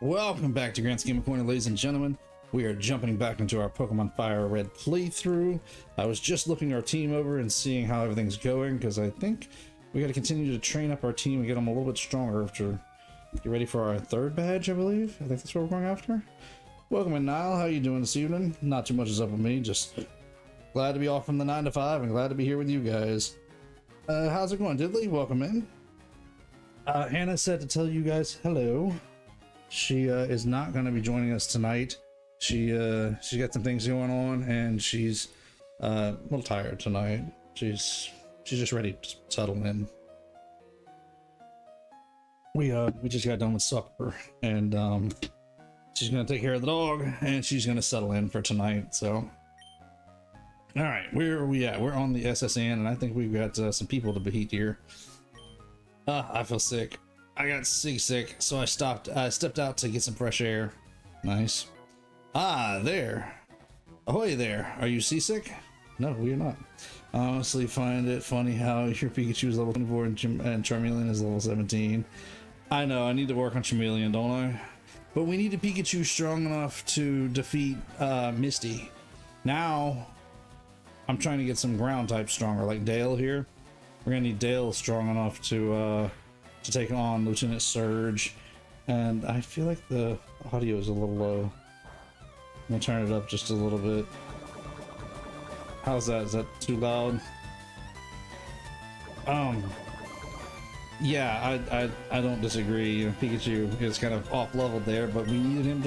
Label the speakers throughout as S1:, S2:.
S1: Welcome back to Grand Scheme of Corner, ladies and gentlemen. We are jumping back into our Pokemon Fire Red playthrough. I was just looking our team over and seeing how everything's going, because I think we got to continue to train up our team and get them a little bit stronger to get ready for our third badge, I believe. I think that's what we're going after. Welcome in, Niall. How you doing this evening? Not too much is up with me, just glad to be off from the 9 to 5 and glad to be here with you guys. How's it going, Diddley? Welcome in. Hannah said to tell you guys hello. She is not going to be joining us tonight. She's got some things going on and she's a little tired tonight. She's just ready to settle in. We just got done with supper and she's gonna take care of the dog and she's gonna settle in for tonight. So all right, where are we at? We're on the SSN and I think we've got some people to beat here. I feel sick. I got sick, so I stepped out to get some fresh air. Nice. Ah, there. Ahoy there. Are you seasick? No, we're not. I honestly find it funny how your Pikachu is level 24 and Charmeleon is level 17. I know, I need to work on Charmeleon, don't I? But we need a Pikachu strong enough to defeat Misty. Now, I'm trying to get some ground type stronger, like Dale here. We're gonna need Dale strong enough to take on Lieutenant Surge, and I feel like the audio is a little low. I'm gonna turn it up just a little bit. How's that? Is that too loud? Yeah, I don't disagree. You know, Pikachu is kind of off level there, but we needed him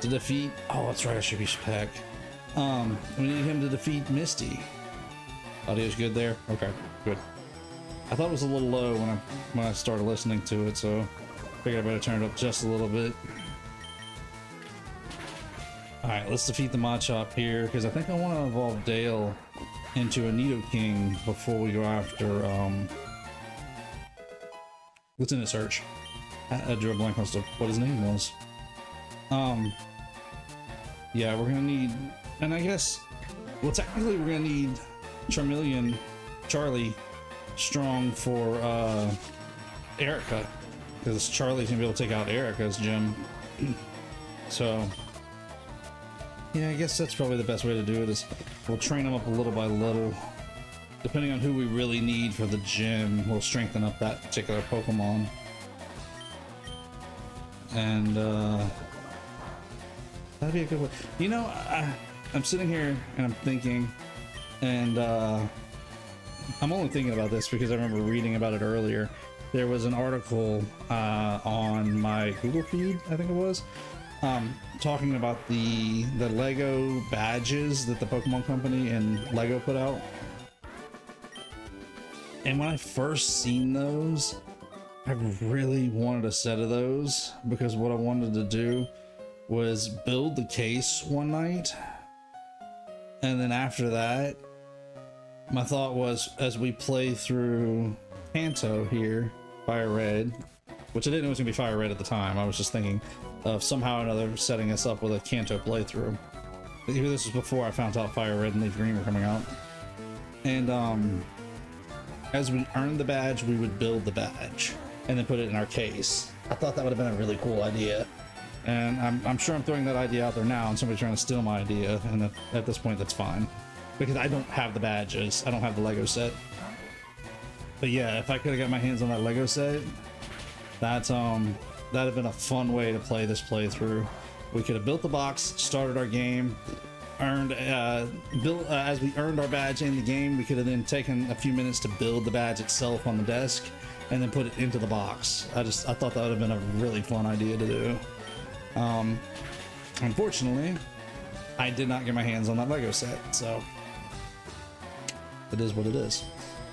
S1: to defeat. Oh, that's right. I should be Peck. We needed him to defeat Misty. Audio's good there. Okay, good. I thought it was a little low when I started listening to it, so I figured I better turn it up just a little bit. All right, let's defeat the Machop here because I think I want to evolve Dale into a Nidoking before we go after Lieutenant Surge. I drew a blank on what his name was. Yeah, we're gonna need, and I guess, well, technically we're gonna need Charlie strong for Erica, because Charlie's gonna be able to take out Erica's gym. So yeah, I guess that's probably the best way to do it, is we'll train them up a little by little. Depending on who we really need for the gym, we'll strengthen up that particular Pokemon. And that'd be a good way. You know, I'm sitting here and I'm thinking, and I'm only thinking about this because I remember reading about it earlier. There was an article on my Google feed, I think it was, talking about the Lego badges that the Pokemon Company and Lego put out. And when I first seen those, I really wanted a set of those, because what I wanted to do was build the case one night, and then after that, my thought was, as we play through Kanto here, Fire Red, which I didn't know was gonna be Fire Red at the time. I was just thinking of somehow or another setting us up with a Kanto playthrough. This was before I found out Fire Red and Leaf Green were coming out. And as we earned the badge, we would build the badge and then put it in our case. I thought that would have been a really cool idea. And I'm sure I'm throwing that idea out there now and somebody's trying to steal my idea, and at this point that's fine. Because I don't have the badges, I don't have the Lego set. But yeah, if I could have got my hands on that Lego set, that'd have been a fun way to play this playthrough. We could have built the box, started our game, earned as we earned our badge in the game, we could have then taken a few minutes to build the badge itself on the desk and then put it into the box. I thought that would have been a really fun idea to do. Unfortunately, I did not get my hands on that Lego set, so it is what it is.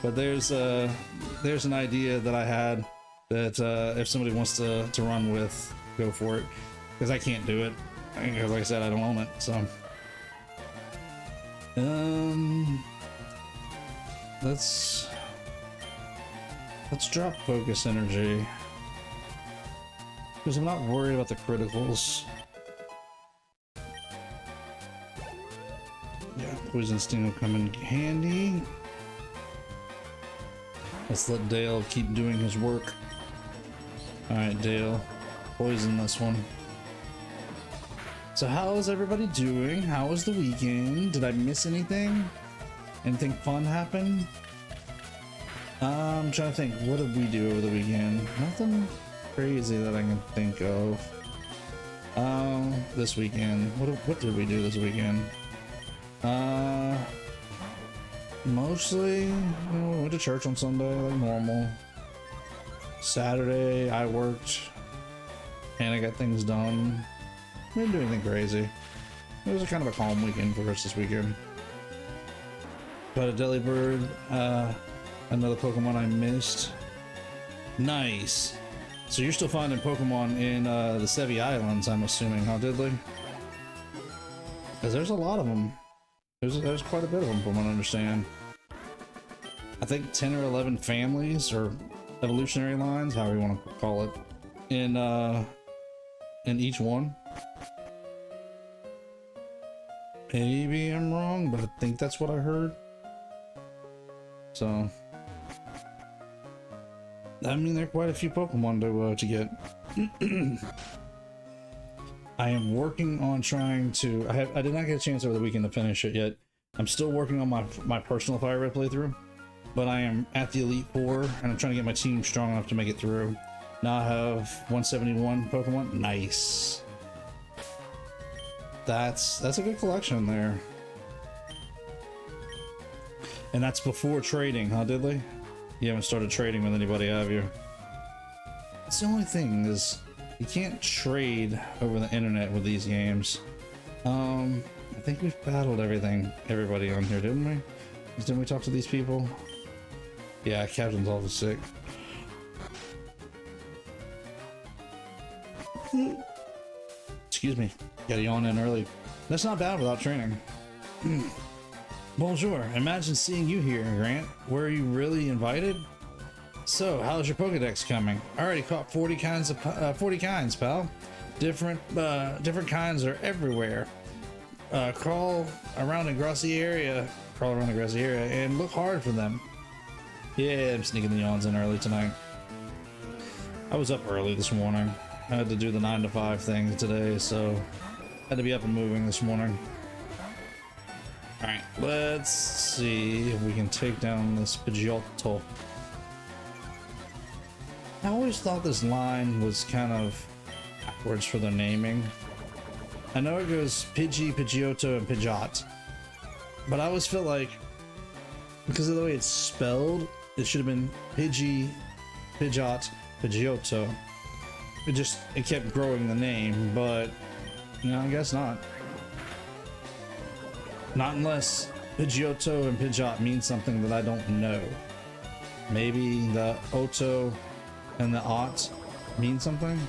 S1: But there's an idea that I had that if somebody wants to run with, go for it, because I can't do it. Like I said, I don't own it, so let's drop focus energy, because I'm not worried about the criticals. Yeah, Poison Sting will come in handy. Let's let Dale keep doing his work. Alright, Dale. poison this one. So how is everybody doing? How was the weekend? Did I miss anything? Anything fun happen? I'm trying to think. What did we do over the weekend? Nothing crazy that I can think of. This weekend. What did we do this weekend? Mostly, you know, we went to church on Sunday like normal. Saturday I worked and I got things done. We didn't do anything crazy. It was a kind of a calm weekend for us this weekend. Got a Delibird, another Pokemon I missed. Nice. So you're still finding Pokemon in the Sevii Islands, I'm assuming, huh, Diddley? Because there's a lot of them. There's quite a bit of them from what I understand. I think 10 or 11 families or evolutionary lines, however you want to call it, in each one. Maybe I'm wrong, but I think that's what I heard. So, I mean, there are quite a few Pokemon to get. I am working on trying to. I did not get a chance over the weekend to finish it yet. I'm still working on my personal Fire Red playthrough, but I am at the Elite Four, and I'm trying to get my team strong enough to make it through. Now I have 171 Pokemon. Nice. That's a good collection there. And that's before trading, huh, Diddley? You haven't started trading with anybody, have you? That's the only thing is you can't trade over the internet with these games. I think we've battled everybody on here, didn't we? Didn't we talk to these people? Yeah, Captain's always sick. Excuse me, gotta yawn in early. That's not bad without training. Bonjour, imagine seeing you here, Grant. Were you really invited? So, how's your Pokedex coming? I already caught 40 kinds, pal. Different kinds are everywhere. Crawl around the grassy area, and look hard for them. Yeah, I'm sneaking the yawns in early tonight. I was up early this morning. I had to do the 9 to 5 thing today, so had to be up and moving this morning. Alright, let's see if we can take down this Pidgeotto. I always thought this line was kind of backwards for their naming. I know it goes Pidgey, Pidgeotto, and Pidgeot, but I always feel like because of the way it's spelled, it should have been Pidgey, Pidgeot, Pidgeotto. It kept growing the name, but no, I guess not. Not unless Pidgeotto and Pidgeot mean something that I don't know. Maybe the Otto and the Ot mean something?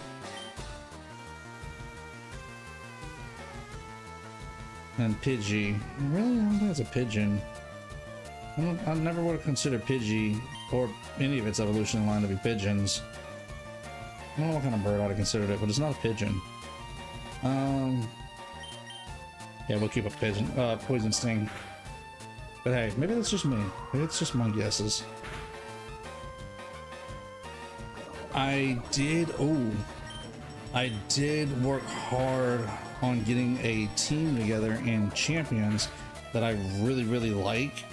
S1: And Pidgey. Really? I don't think it's a pigeon. I never would have considered Pidgey or any of its evolution line to be pigeons. I don't know what kind of bird I'd have considered it, but it's not a pigeon. Yeah, we'll keep a pigeon, poison sting. But hey, maybe that's just me. Maybe it's just my guesses. I did work hard on getting a team together in Champions that I really, really like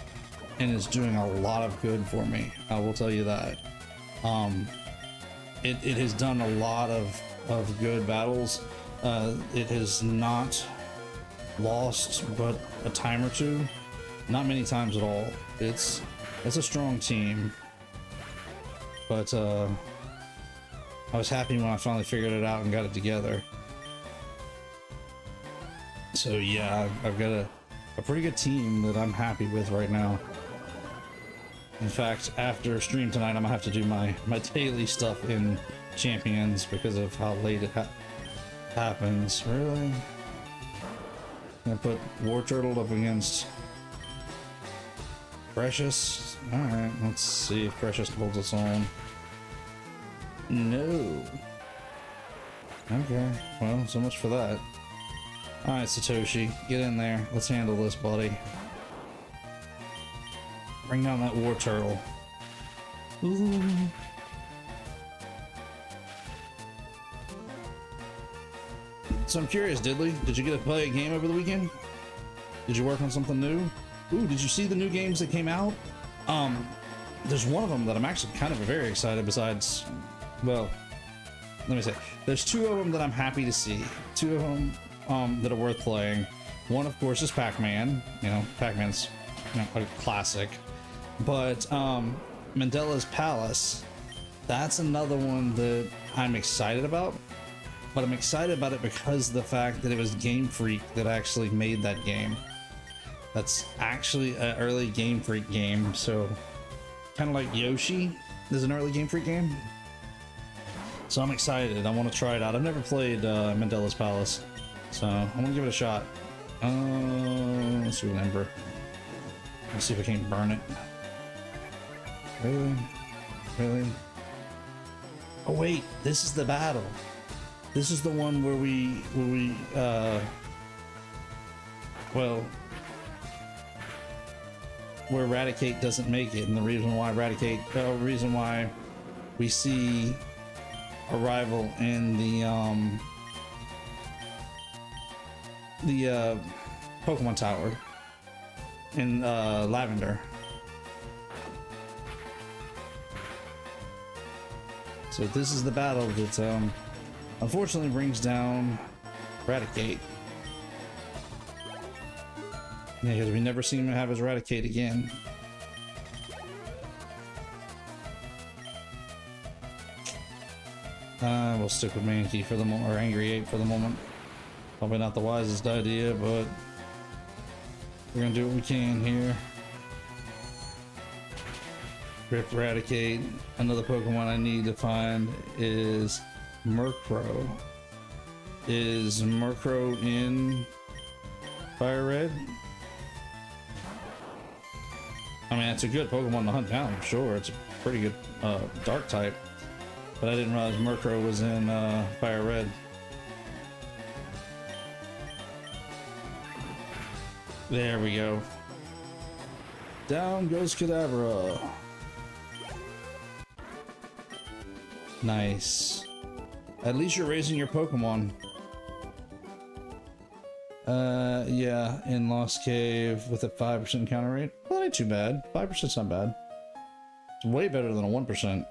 S1: and is doing a lot of good for me. I will tell you that. It has done a lot of good battles. It has not lost but a time or two, not many times at all. It's a strong team, but I was happy when I finally figured it out and got it together. So yeah, I've got a pretty good team that I'm happy with right now. In fact, after stream tonight, I'm gonna have to do my daily stuff in Champions because of how late it happens. Really? I'm gonna put War Turtle up against Precious. Alright, let's see if Precious holds its own. No. Okay, well, so much for that. Alright, Satoshi, get in there. Let's handle this, buddy. Bring down that War Turtle. Ooh. So I'm curious, Diddley, did you get to play a game over the weekend? Did you work on something new? Ooh, did you see the new games that came out? There's one of them that I'm actually kind of very excited besides, well, let me say, there's two of them that I'm happy to see. Two of them that are worth playing. One, of course, is Pac-Man. You know, Pac-Man's, you know, a classic. But Mandela's Palace, that's another one that I'm excited about. But I'm excited about it because of the fact that it was Game Freak that actually made that game. That's actually an early Game Freak game, so kind of like Yoshi is an early Game Freak game. So I'm excited. I want to try it out. I've never played Mandela's Palace, so I want to give it a shot. Let's remember. Let's see if I can burn it. Really? Really? Oh wait, this is the battle. This is the one where where Eradicate doesn't make it, and the reason why reason why we see a rival in the Pokemon Tower in Lavender. So this is the battle that unfortunately brings down Eradicate. Yeah, because we never seem to have his Eradicate again. We'll stick with Mankey for the moment, or Angry Ape for the moment. Probably not the wisest idea, but we're gonna do what we can here. Rip Eradicate. Another Pokemon I need to find is Murkrow. Is Murkrow in Fire Red? I mean, it's a good Pokemon to hunt down, I'm sure. It's a pretty good Dark type. But I didn't realize Murkrow was in Fire Red. There we go. Down goes Kadabra. Nice. At least you're raising your Pokemon. Yeah, in Lost Cave with a 5% counter rate. Well, ain't too bad. 5%'s not bad. It's way better than a 1%.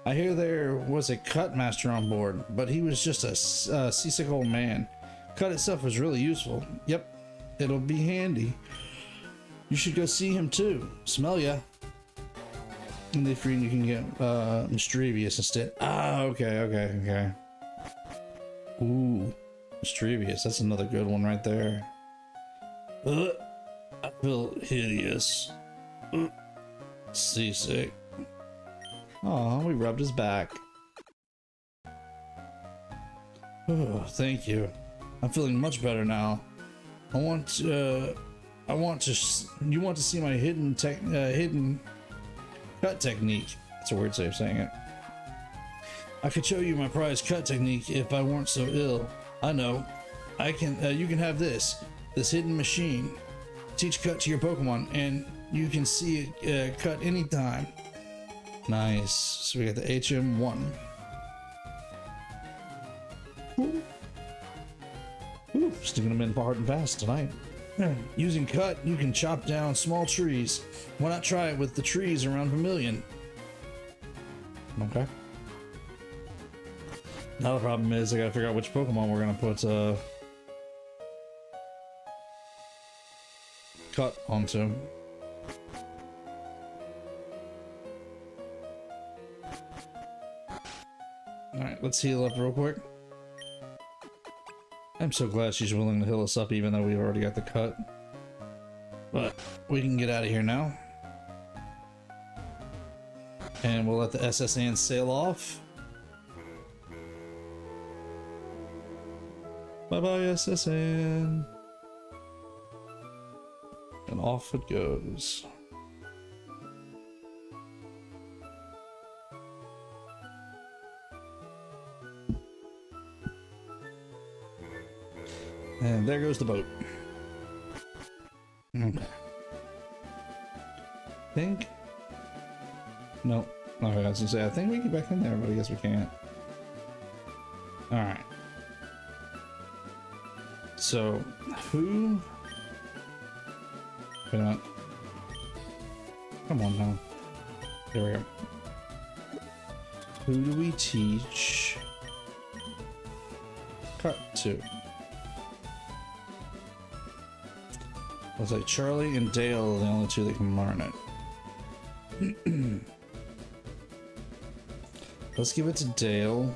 S1: I hear there was a cut master on board, but he was just a seasick old man. Cut itself was really useful. Yep, it'll be handy. You should go see him too. Smell ya. And if you can get Mischievous instead. Ah, okay. Ooh, Mischievous. That's another good one right there. I feel hideous. Seasick. Oh, we rubbed his back. Oh, thank you. I'm feeling much better now. You want to see my hidden cut technique. That's a weird way of saying it. I could show you my prized cut technique if I weren't so ill. I know. I can. You can have this hidden machine. Teach cut to your Pokemon, and you can see it cut anytime. Nice. So we got the HM1. Ooh, sticking them in hard and fast tonight. Using cut, you can chop down small trees. Why not try it with the trees around Vermilion? Okay. Now the problem is I gotta figure out which Pokemon we're gonna put cut onto. Alright, let's heal up real quick. I'm so glad she's willing to heal us up even though we've already got the cut. But we can get out of here now. And we'll let the SSN sail off. Bye-bye, SSN. And off it goes. And there goes the boat. Okay. Think? No. Okay, I was gonna say, I think we can get back in there, but I guess we can't. Alright. So, who? Wait a minute. Come on now. There we go. Who do we teach? Cut to. Looks like Charlie and Dale are the only two that can learn it. Let's give it to Dale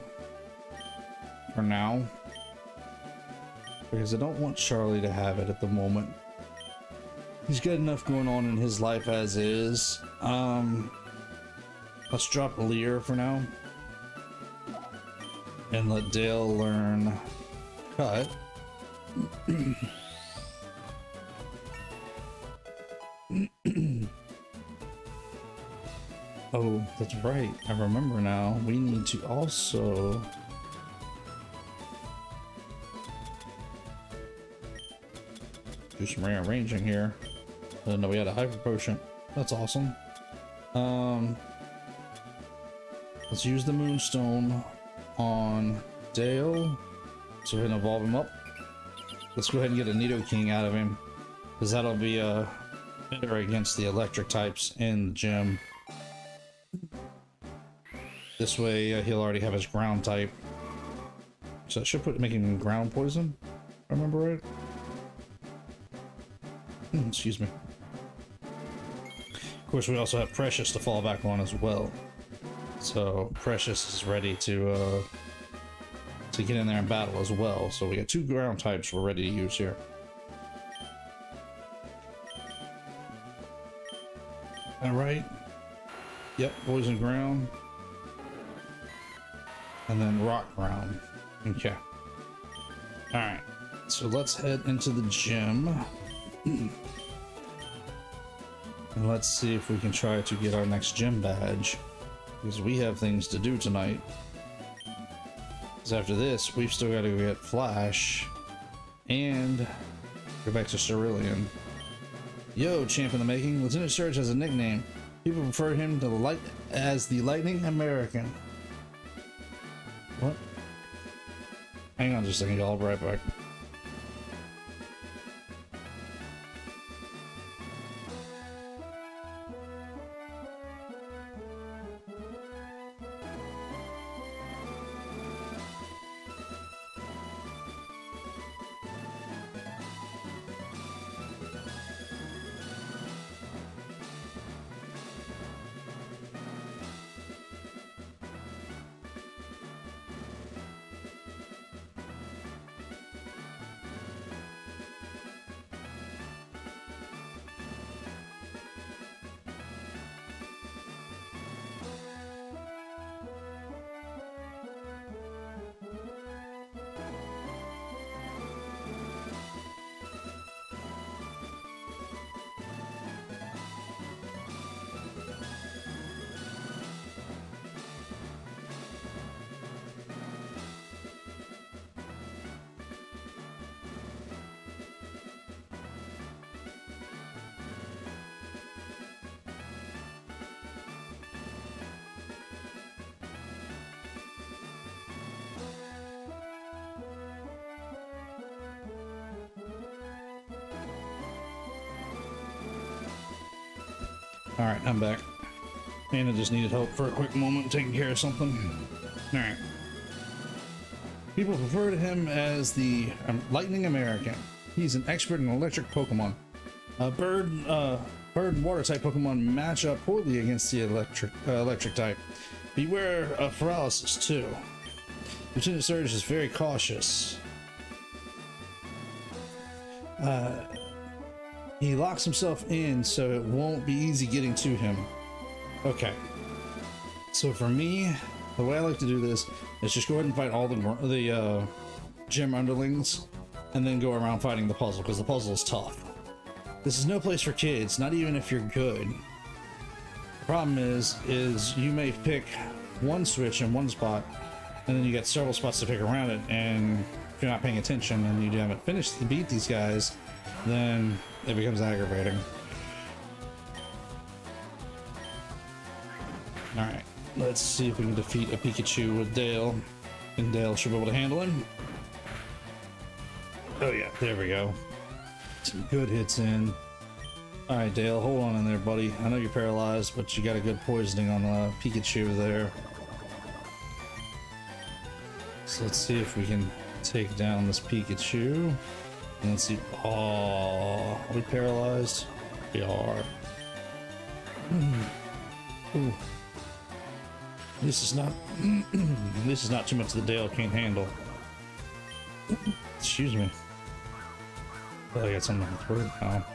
S1: for now, because I don't want Charlie to have it at the moment. He's got enough going on in his life as is. Let's drop Lear for now and let Dale learn Cut. Oh, that's right. I remember now. We need to also do some rearranging here. I didn't know we had a hyper potion. That's awesome. Let's use the Moonstone on Dale so we can evolve him up. Let's go ahead and get a Nidoking out of him, because that'll be better against the electric types in the gym. This way he'll already have his ground type, so I should make him ground poison, if I remember right. Excuse me. Of course, we also have Precious to fall back on as well, so Precious is ready to get in there and battle as well. So we got two ground types we're ready to use here. All right. Yep, poison ground. And then rock ground. Okay. All right. So let's head into the gym. And let's see if we can try to get our next gym badge, because we have things to do tonight. Because after this, we've still got to get Flash and go back to Cerulean. Yo, champ in the making. Lieutenant Surge has a nickname. People prefer him to as the Lightning American. What? Hang on just a second, I'll be right back. Alright, I'm back. Anna just needed help for a quick moment taking care of something. Alright. People refer to him as the Lightning American. He's an expert in electric Pokemon. Bird and water type Pokemon match up poorly against the electric type. Beware of paralysis too. Lieutenant Surge is very cautious. He locks himself in so it won't be easy getting to him. Okay. So for me, the way I like to do this is just go ahead and fight all the gym underlings and then go around fighting the puzzle, because the puzzle is tough. This is no place for kids, not even if you're good. The problem is you may pick one switch in one spot and then you get several spots to pick around it, and if you're not paying attention and you haven't finished to beat these guys, then it becomes aggravating. Alright, let's see if we can defeat a Pikachu with Dale, and Dale should be able to handle him. Oh yeah, there we go. Some good hits in. All right, Dale, hold on in there, buddy. I know you're paralyzed, but you got a good poisoning on Pikachu there. So let's see if we can take down this Pikachu. And let's see. Oh, are we paralyzed? We are. Ooh. This is not. This is not too much the Dale can't handle. Excuse me. Oh, I got something on the throat now.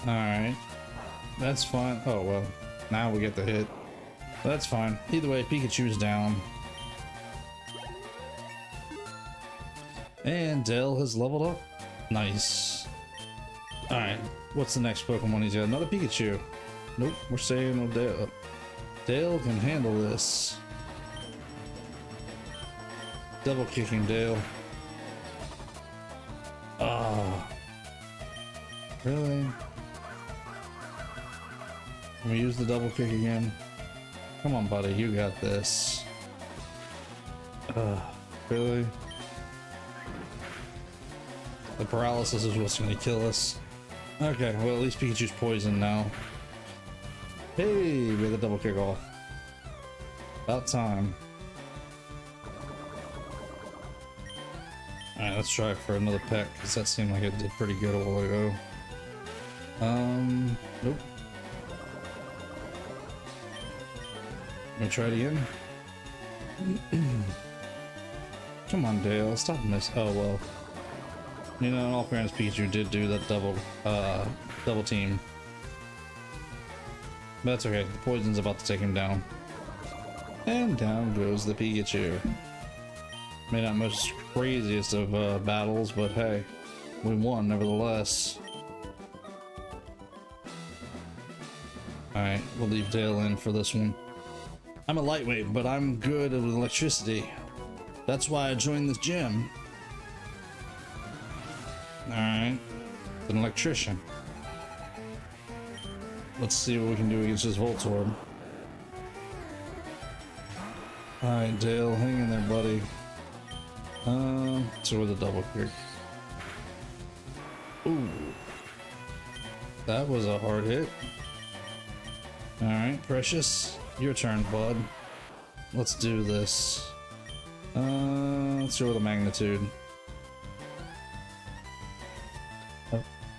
S1: Alright. That's fine. Oh, well. Now we get the hit. That's fine. Either way, Pikachu's down. And Dale has leveled up. Nice. Alright. What's the next Pokemon he's got? Another Pikachu. Nope. We're staying with Dale. Dale can handle this. Double kicking Dale. Oh. Really? Can we use the double kick again? Come on, buddy, you got this. Really? The paralysis is what's gonna kill us. Okay, well at least Pikachu's poisoned now. Hey, we had the double kick off. About time. Alright, let's try for another peck, because that seemed like it did pretty good a while ago. Nope. Let me try it again. Come on, Dale, stop miss. Oh, well. You know, in all fairness, Pikachu did do that double team. But that's okay, the poison's about to take him down. And down goes the Pikachu. May not most craziest of battles, but hey, we won nevertheless. Alright, we'll leave Dale in for this one. I'm a lightweight, but I'm good with electricity. That's why I joined this gym. Alright, an electrician. Let's see what we can do against this Voltorb. Alright, Dale, hang in there, buddy. So with a double kick. Ooh. That was a hard hit. Alright, Precious. Your turn, bud. Let's do this. Let's go with a magnitude.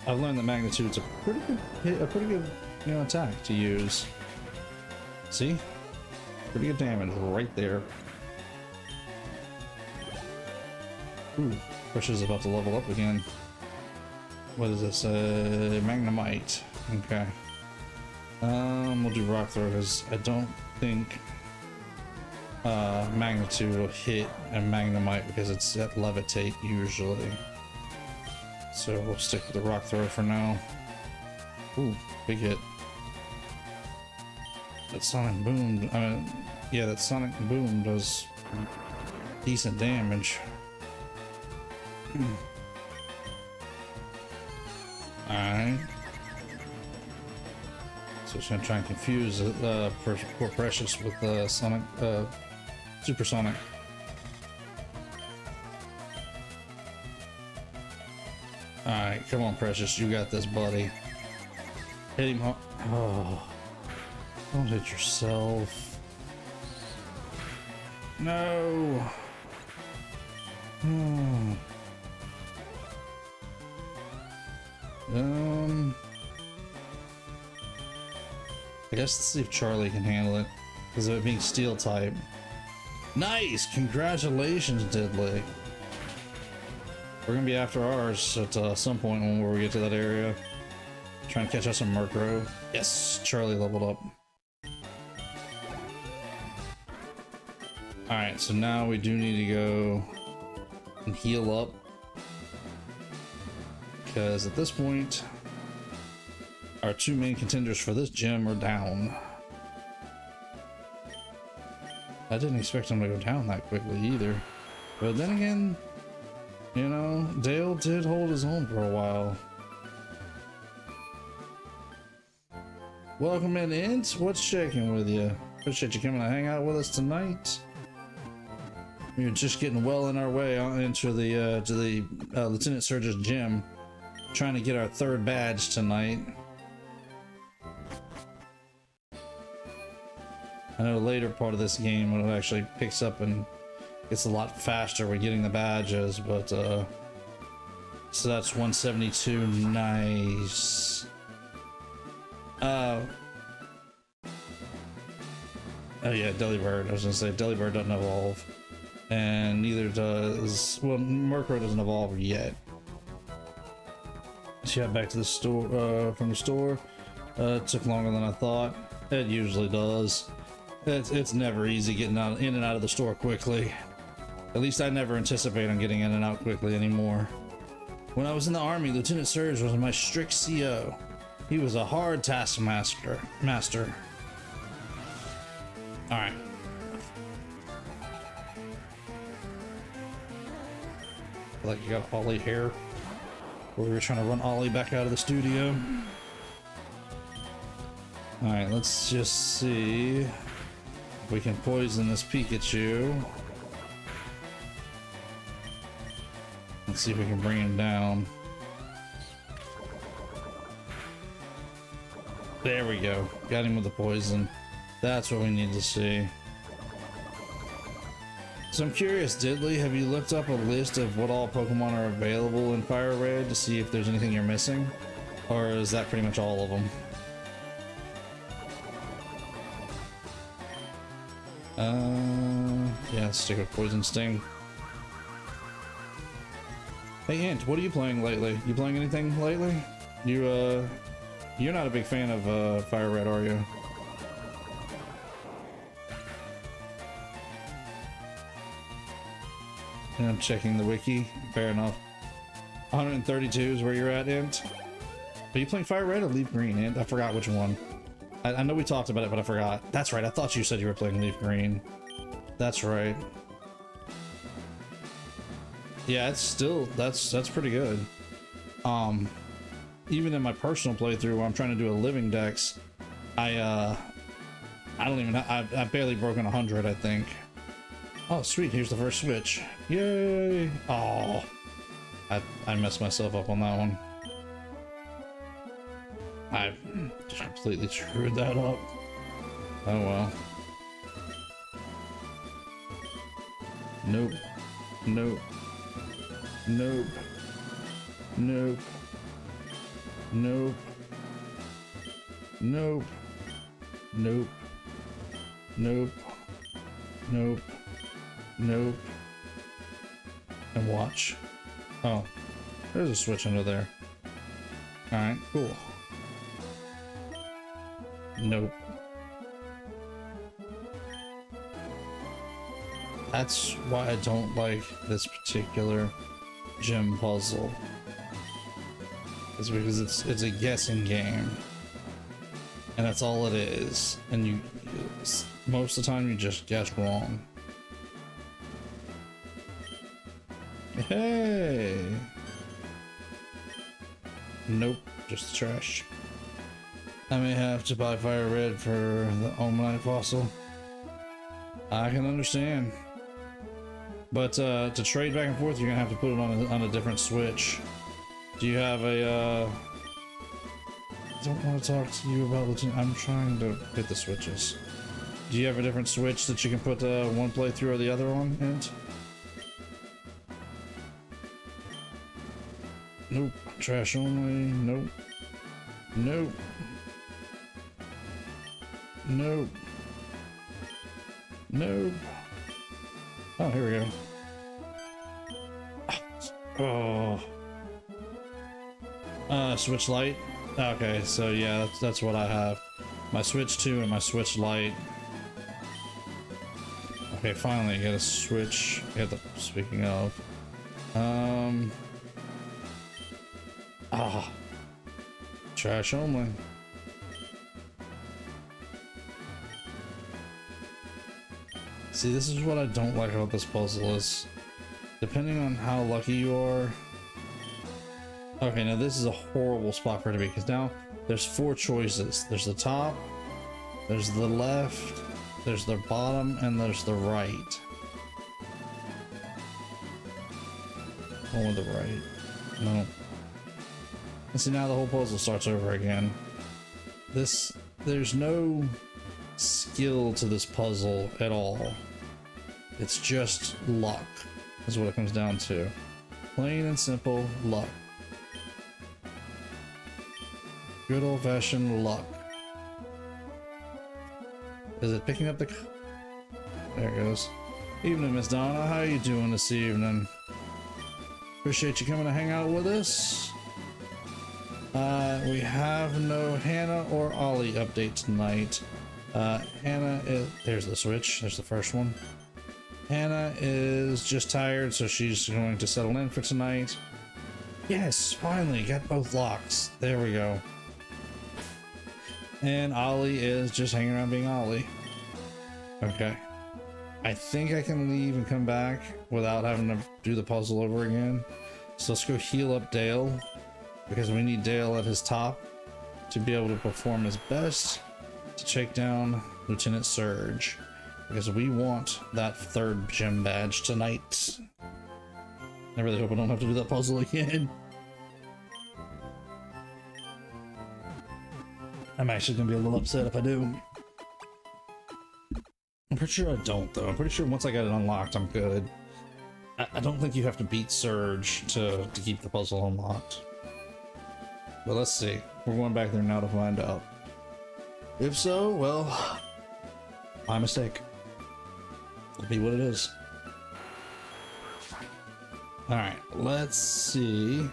S1: I've learned that magnitude's a pretty good hit, a pretty good, you know, attack to use. See? Pretty good damage right there. Ooh, Pressure's about to level up again. What is this? Magnemite. Okay. We'll do Rock Throw because I don't think Magnitude will hit a Magnemite because it's at Levitate usually. So we'll stick with the Rock Throw for now. Ooh, big hit. That Sonic Boom, yeah, that Sonic Boom does decent damage. Alright. So it's gonna try and confuse poor Precious with Sonic, Supersonic. Alright, come on, Precious, you got this, buddy. Hit him. Oh, don't hit yourself. No. Hmm. I guess let's see if Charlie can handle it, because of it being Steel type. Nice! Congratulations, Diddley. We're gonna be after ours at some point when we get to that area. Trying to catch us some Murkrow. Yes! Charlie leveled up. Alright, so now we do need to go and heal up. Because at this point, our two main contenders for this gym are down. I didn't expect them to go down that quickly either. But then again, you know, Dale did hold his own for a while. Welcome in, Int. What's shaking with you? Appreciate you coming to hang out with us tonight. We're just getting well in our way into the Lieutenant Surge's gym, trying to get our 3rd badge tonight. I know the later part of this game when it actually picks up and gets a lot faster with getting the badges, but so that's 172. Nice. Oh yeah, Delibird. I was gonna say Delibird doesn't evolve, and neither does, well, Murkrow doesn't evolve yet. So yeah, back to the store, from the store. It took longer than I thought. It usually does. It's never easy getting in and out of the store quickly. At least I never anticipate on getting in and out quickly anymore. When I was in the army, Lieutenant Surge was my strict CO. He was a hard taskmaster. All right. Like you got Ollie here. We were trying to run Ollie back out of the studio. All right, let's just see if we can poison this Pikachu. Let's see if we can bring him down. There we go. Got him with the poison. That's what we need to see. So I'm curious, Diddley, have you looked up a list of what all Pokemon are available in Fire Red to see if there's anything you're missing? Or is that pretty much all of them? Yeah, let's stick with Poison Sting. Hey Ant, what are you playing lately? You playing anything lately? You're not a big fan of Fire Red, are you? And I'm checking the wiki. Fair enough. 132 is where you're at, Ant. Are you playing Fire Red or Leaf Green, Ant? I forgot which one. I know we talked about it, but I forgot. That's right. I thought you said you were playing Leaf Green. That's right. Yeah, it's still that's pretty good. Even in my personal playthrough where I'm trying to do a living dex, I don't even I've barely broken 100, I think. Oh sweet, here's the first switch. Yay! Oh, I messed myself up on that one. I just completely screwed that up. Oh well. Nope. Nope. Nope. Nope. Nope. Nope. Nope. Nope. Nope. Nope. And watch. Oh, there's a switch under there. Alright, cool. Nope. That's why I don't like this particular gym puzzle. It's because it's a guessing game. And that's all it is. And most of the time you just guess wrong. Hey! Nope, just trash. I may have to buy Fire Red for the Omanite fossil. I can understand. But to trade back and forth, you're gonna have to put it on a different switch. Do you have a I don't want to talk to you about Lieutenant. I'm trying to hit the switches. Do you have a different switch that you can put one playthrough or the other on, Ant? Nope. Trash only. Nope. Nope. Nope. Nope. Oh, here we go. Oh. Switch light. Okay, so yeah, that's what I have. My Switch 2 and my Switch Lite. Okay, finally, I got a Switch. Speaking of, trash only. See, this is what I don't like about this puzzle is, depending on how lucky you are. Okay, now this is a horrible spot for it to be, because now there's 4 choices. There's the top, there's the left, there's the bottom, and there's the right. Going with the right. No. And see, now the whole puzzle starts over again. There's no skill to this puzzle at all. It's just luck, is what it comes down to. Plain and simple luck. Good old-fashioned luck. Is it picking up the... There it goes. Evening, Miss Donna. How you doing this evening? Appreciate you coming to hang out with us. We have no Hannah or Ollie update tonight. Hannah is... There's the switch. There's the first one. Hannah is just tired, so she's going to settle in for tonight. Yes, finally, got both locks. There we go. And Ollie is just hanging around being Ollie. Okay. I think I can leave and come back without having to do the puzzle over again. So let's go heal up Dale, because we need Dale at his top to be able to perform his best to take down Lieutenant Surge, because we want that third gym badge tonight. I really hope I don't have to do that puzzle again. I'm actually gonna be a little upset if I do. I'm pretty sure I don't, though. I'm pretty sure once I got it unlocked, I'm good. I don't think you have to beat Surge to keep the puzzle unlocked. But let's see. We're going back there now to find out. If so, well, my mistake. It'll be what it is. Alright, let's see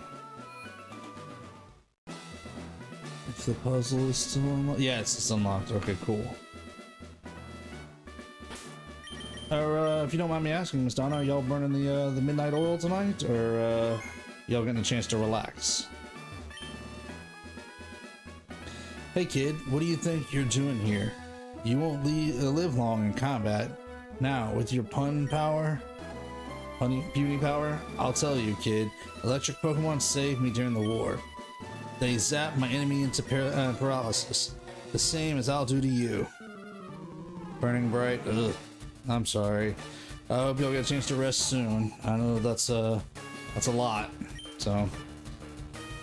S1: if the puzzle is still unlocked. Yeah, it's unlocked. Okay, cool. If you don't mind me asking, Miss Donna, are y'all burning the midnight oil tonight, or y'all getting a chance to relax? Hey kid, what do you think you're doing here? You won't live long in combat. Now, with your beauty power, I'll tell you, kid, electric Pokemon saved me during the war. They zapped my enemy into paralysis, the same as I'll do to you. Burning bright, ugh. I'm sorry. I hope you'll get a chance to rest soon. I know that's a lot, so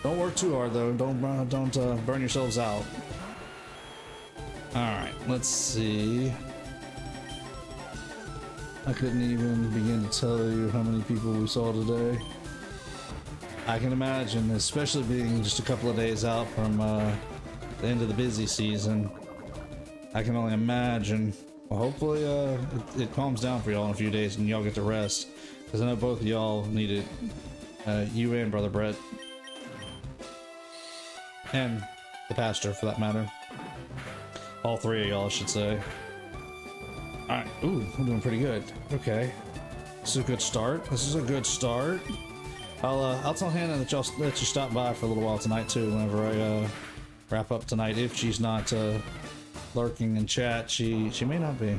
S1: don't work too hard though. Don't burn yourselves out. All right, let's see. I couldn't even begin to tell you how many people we saw today. I can imagine, especially being just a couple of days out from the end of the busy season. I can only imagine. Well, hopefully it calms down for y'all in a few days and y'all get to rest, because I know both of y'all need it. You and Brother Brett. And the pastor, for that matter. All three of y'all, I should say. Alright, ooh, I'm doing pretty good. Okay. This is a good start. This is a good start. I'll tell Hannah that you stop by for a little while tonight too, whenever I wrap up tonight, if she's not lurking in chat. She may not be.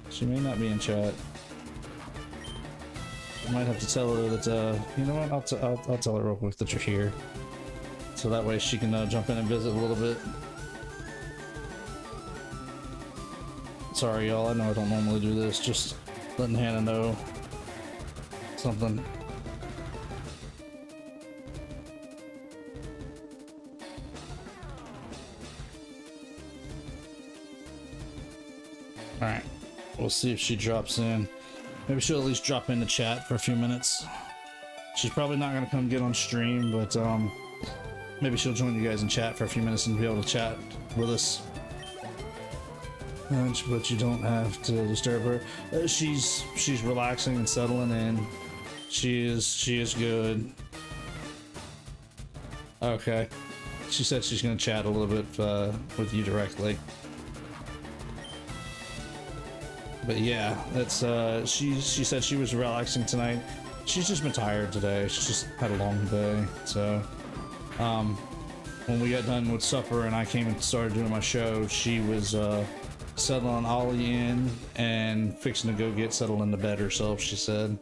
S1: She may not be in chat. I might have to tell her that, you know what, I'll tell her real quick that you're here. So that way she can jump in and visit a little bit. Sorry y'all, I know I don't normally do this, just letting Hannah know something. Alright, we'll see if she drops in. Maybe she'll at least drop in the chat for a few minutes. She's probably not going to come get on stream, but maybe she'll join you guys in chat for a few minutes and be able to chat with us. But you don't have to disturb her. She's relaxing and settling in. She is good. Okay. She said she's going to chat a little bit with you directly. But yeah, that's she said she was relaxing tonight. She's just been tired today. She's just had a long day. So when we got done with supper and I came and started doing my show, she was settling Ollie in and fixing to go get settled into bed herself, she said.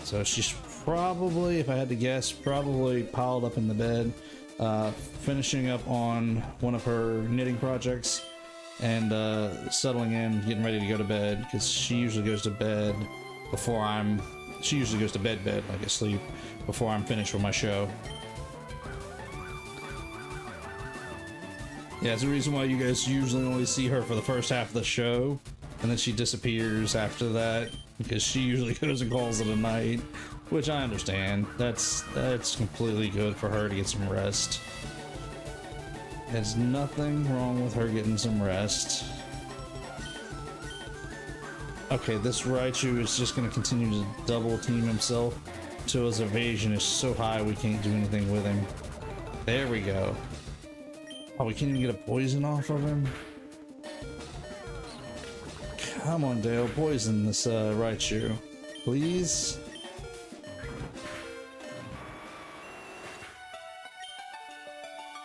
S1: So she's probably, if I had to guess, probably piled up in the bed, finishing up on one of her knitting projects and settling in, getting ready to go to bed, because she usually goes to bed before I'm she usually goes to bed, like asleep, before I'm finished with my show. Yeah, it's the reason why you guys usually only see her for the first half of the show, and then she disappears after that, because she usually goes and calls it a night, which I understand. That's completely good for her to get some rest. There's nothing wrong with her getting some rest. Okay, this Raichu is just going to continue to double team himself until his evasion is so high we can't do anything with him. There we go. Oh, we can't even get a poison off of him? Come on, Dale, poison this Raichu, please.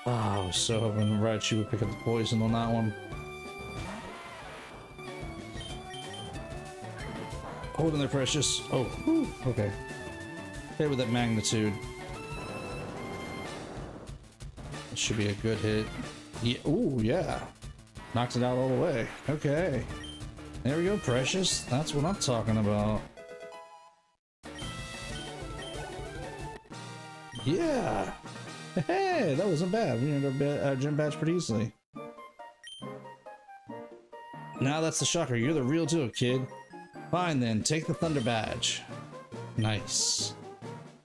S1: Oh, I was so hoping Raichu would pick up the poison on that one. Hold in there, precious. Oh, whew, okay. Hit with that magnitude. That should be a good hit. Yeah, ooh, yeah. Knocked it out all the way. Okay. There we go, precious. That's what I'm talking about. Yeah. Hey, that wasn't bad. We earned our gym badge pretty easily. Now that's the shocker. You're the real deal, kid. Fine then, take the Thunder Badge. Nice.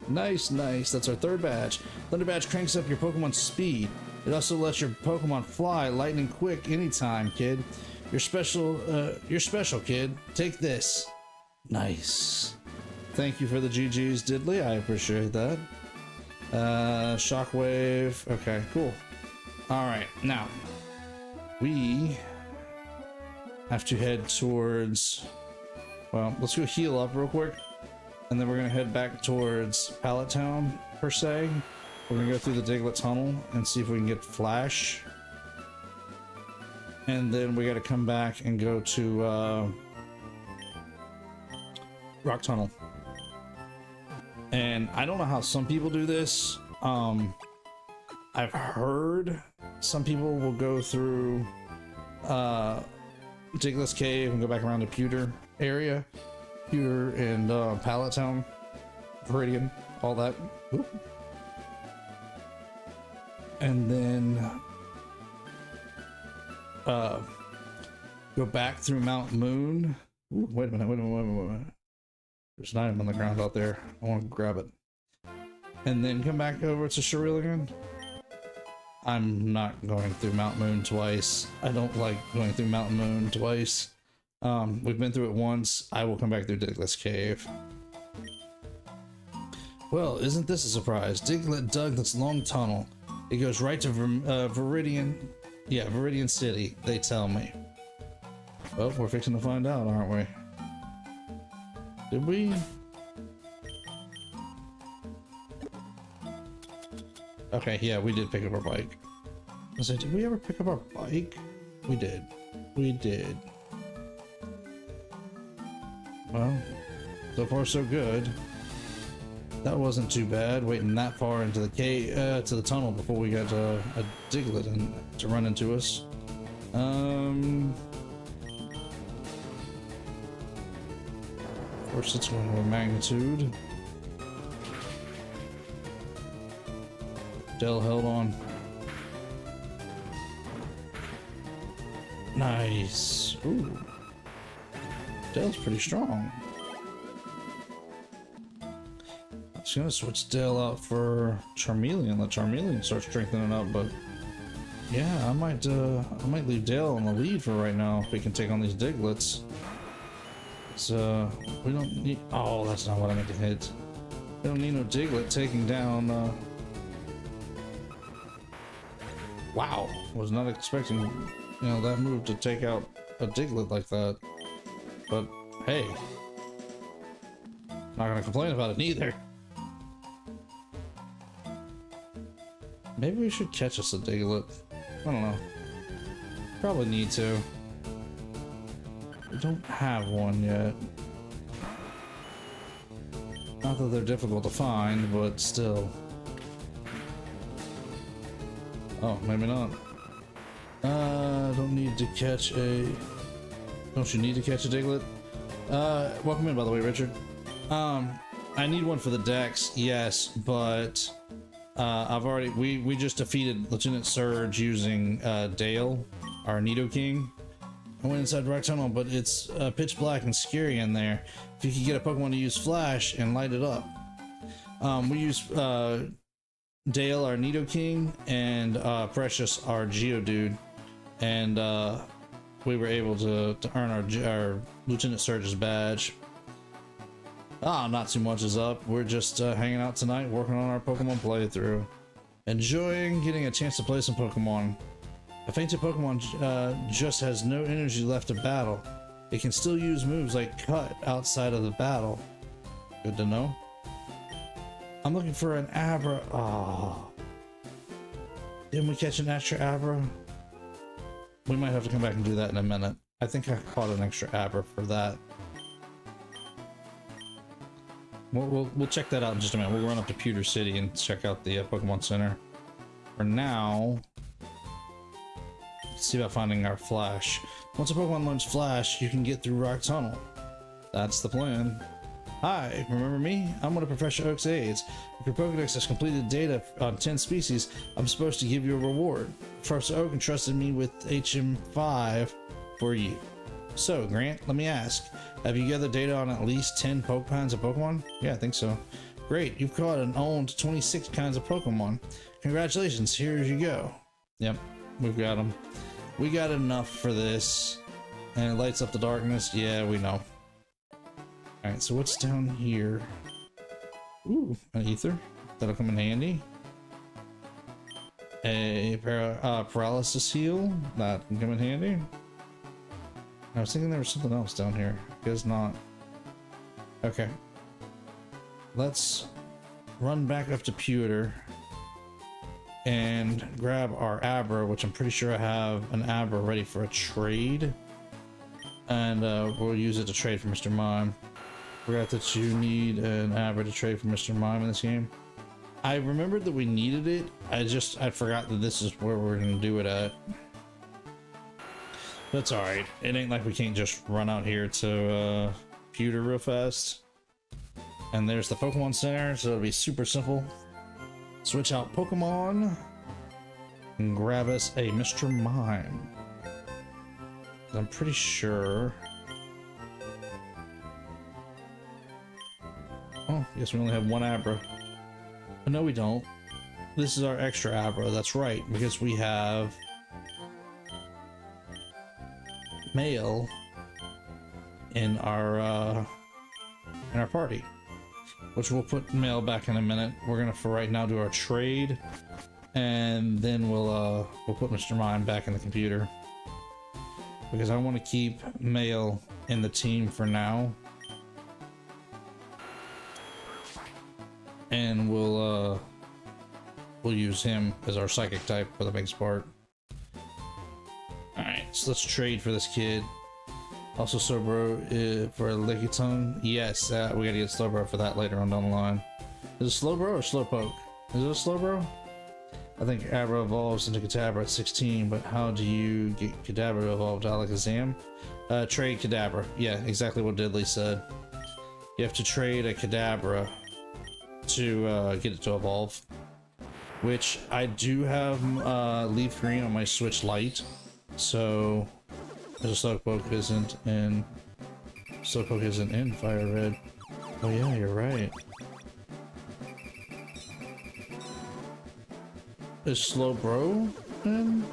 S1: Nice, nice. That's our third badge. Thunder Badge cranks up your Pokemon's speed. It also lets your Pokemon fly lightning quick anytime, kid. You're special, kid. Take this. Nice. Thank you for the GGs, Diddley. I appreciate that. Shockwave. Okay, cool. Alright, now we have to head towards, well, let's go heal up real quick, and then we're gonna head back towards Pallet Town, per se. We're gonna go through the Diglett Tunnel and see if we can get Flash, and then we gotta come back and go to Rock Tunnel. And I don't know how some people do this. I've heard some people will go through Diglett's Cave and go back around to Pewter area. Pewter and Pallet Town, Viridian, all that. Oop. And then go back through Mount Moon. Ooh, wait a minute. There's an item on the ground out there. I want to grab it. And then come back over to Cerulean. I'm not going through Mount Moon twice. I don't like going through Mount Moon twice. We've been through it once. I will come back through Diglett's Cave. Well, isn't this a surprise? Diglett dug this long tunnel. It goes right to Viridian. Yeah, Viridian City, they tell me. Well, we're fixing to find out, aren't we? Did we? Okay, yeah, we did pick up our bike. I said, did we ever pick up our bike? We did. We did. Well, so far so good. That wasn't too bad, waiting that far into the cave, to the tunnel before we got a Diglett to run into us. Of course, it's going with magnitude. Dell held on. Nice. Ooh. Dell's pretty strong. I was gonna switch Dell out for Charmeleon. Let Charmeleon start strengthening up, but yeah, I might leave Dell in the lead for right now if we can take on these Digletts. So we don't need. Oh, that's not what I meant to hit. We don't need no Diglett taking down. Wow, was not expecting, you know, that move to take out a Diglett like that. But hey, not gonna complain about it neither. Maybe we should catch us a Diglett. I don't know. Probably need to. We don't have one yet. Not that they're difficult to find, but still. Oh, maybe not. Don't need to catch a... Don't you need to catch a Diglett? Welcome in, by the way, Richard. I need one for the decks, yes, but I've already we just defeated Lieutenant Surge using Dale, our Nidoking. I went inside Rock Tunnel, but it's pitch black and scary in there. If you could get a Pokemon to use Flash and light it up. We used Dale, our Nidoking, and Precious, our Geodude, and we were able to earn our Lieutenant Surge's badge. Not too much is up. We're just hanging out tonight, working on our Pokemon playthrough. Enjoying getting a chance to play some Pokemon. A fainted Pokemon just has no energy left to battle. It can still use moves like Cut outside of the battle. Good to know. I'm looking for an Abra. Oh. Didn't we catch an extra Abra? We might have to come back and do that in a minute. I think I caught an extra Abra for that. We'll check that out in just a minute. We'll run up to Pewter City and check out the Pokemon Center. For now, let's see about finding our Flash. Once a Pokemon learns Flash, you can get through Rock Tunnel. That's the plan. Hi, remember me? I'm one of Professor Oak's aides. If your Pokedex has completed data on 10 species, I'm supposed to give you a reward. Professor Oak entrusted me with HM5 for you. So, Grant, let me ask, have you gathered data on at least 10 kinds of Pokemon? Yeah, I think so. Great, you've caught and owned 26 kinds of Pokemon. Congratulations, here you go. Yep, we've got them. We got enough for this. And it lights up the darkness. Yeah, we know. Alright, so what's down here? Ooh, an ether. That'll come in handy. A paralysis heal. That can come in handy. I was thinking there was something else down here. Guess not. Okay. Let's run back up to Pewter and grab our Abra, which I'm pretty sure I have an Abra ready for a trade. And we'll use it to trade for Mr. Mime. Forgot that you need an Abra to trade for Mr. Mime in this game. I remembered that we needed it. I forgot that this is where we're gonna do it at. That's alright. It ain't like we can't just run out here to Pewter real fast. And there's the Pokemon Center, so it'll be super simple. Switch out Pokemon and grab us a Mr. Mime. I'm pretty sure. Oh, yes, we only have one Abra. But no, we don't. This is our extra Abra, that's right, because we have male in our party, which we'll put male back in a minute. We're gonna for right now do our trade, and then we'll put Mr. Mime back in the computer because I want to keep male in the team for now, and we'll use him as our psychic type for the biggest part. Alright, so let's trade for this kid. Also, Slowbro for a Lickitung. Yes, we gotta get Slowbro for that later on down the line. Is it Slowbro or Slowpoke? Is it a Slowbro? I think Abra evolves into Kadabra at 16, but how do you get Kadabra to evolve to Alakazam? Trade Kadabra. Yeah, exactly what Diddley said. You have to trade a Kadabra to get it to evolve. Which I do have Leaf Green on my Switch Lite, so the Slowpoke isn't in. Slowpoke isn't in Fire Red. Oh yeah, you're right. Is Slowbro in?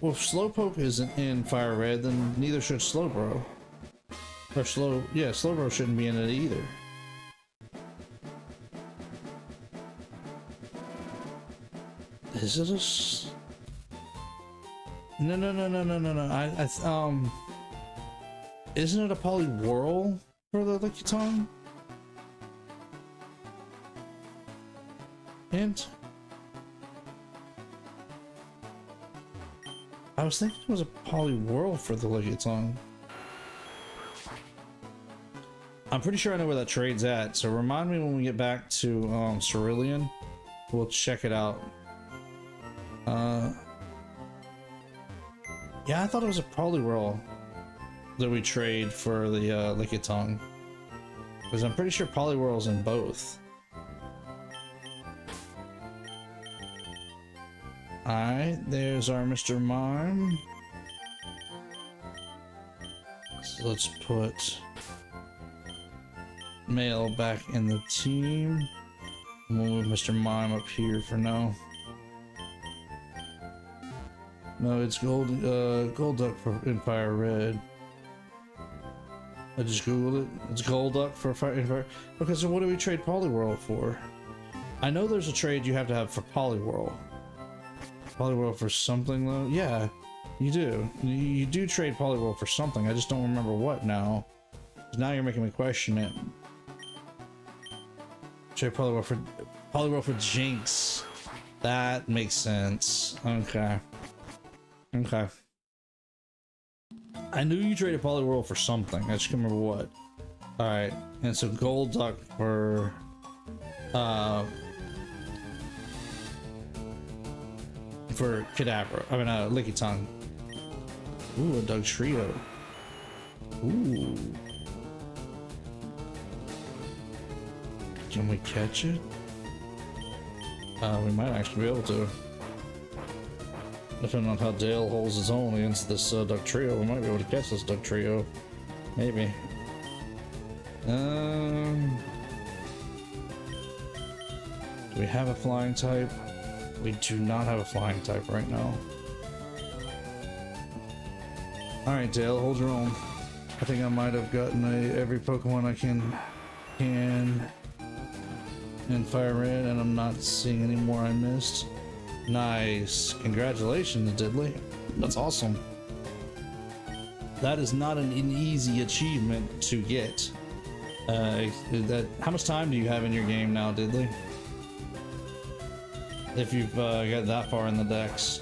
S1: Well, if Slowpoke isn't in Fire Red, then neither should Slowbro. Or Slowbro shouldn't be in it either. Is it a No. Isn't it a Poliwhirl for the Lickitung? Hint? I was thinking it was a Poliwhirl for the Lickitung. I'm pretty sure I know where that trade's at, so remind me when we get back to Cerulean. We'll check it out. Yeah, I thought it was a Poliwhirl that we trade for the Lickitung. Because I'm pretty sure Poliwhirl's in both. Alright, there's our Mr. Mime. So let's put Male back in the team. We'll move Mr. Mime up here for now. No, it's Gold Duck for Empire Red. I just googled it. It's Gold Duck for Empire. Okay, so what do we trade Poliwhirl for? I know there's a trade you have to have for Poliwhirl. Poliwhirl for something though? Yeah, you do. You do trade Poliwhirl for something. I just don't remember what now. Now you're making me question it. Trade Poliwhirl for Jinx. That makes sense. Okay. Okay. I knew you traded Poliwhirl for something. I just can't remember what. Alright. And so Gold Duck for Kadabra. I mean, Lickitung. Ooh, a Dugtrio. Ooh. Can we catch it? We might actually be able to. Depending on how Dale holds his own against this Dugtrio, we might be able to catch this Dugtrio. Maybe. Do we have a flying type? We do not have a flying type right now. Alright, Dale, hold your own. I think I might have gotten every Pokemon I can in Fire Red, and I'm not seeing any more I missed. Nice. Congratulations, Diddley. That's awesome. That is not an easy achievement to get. How much time do you have in your game now, Diddley? If you've got that far in the decks.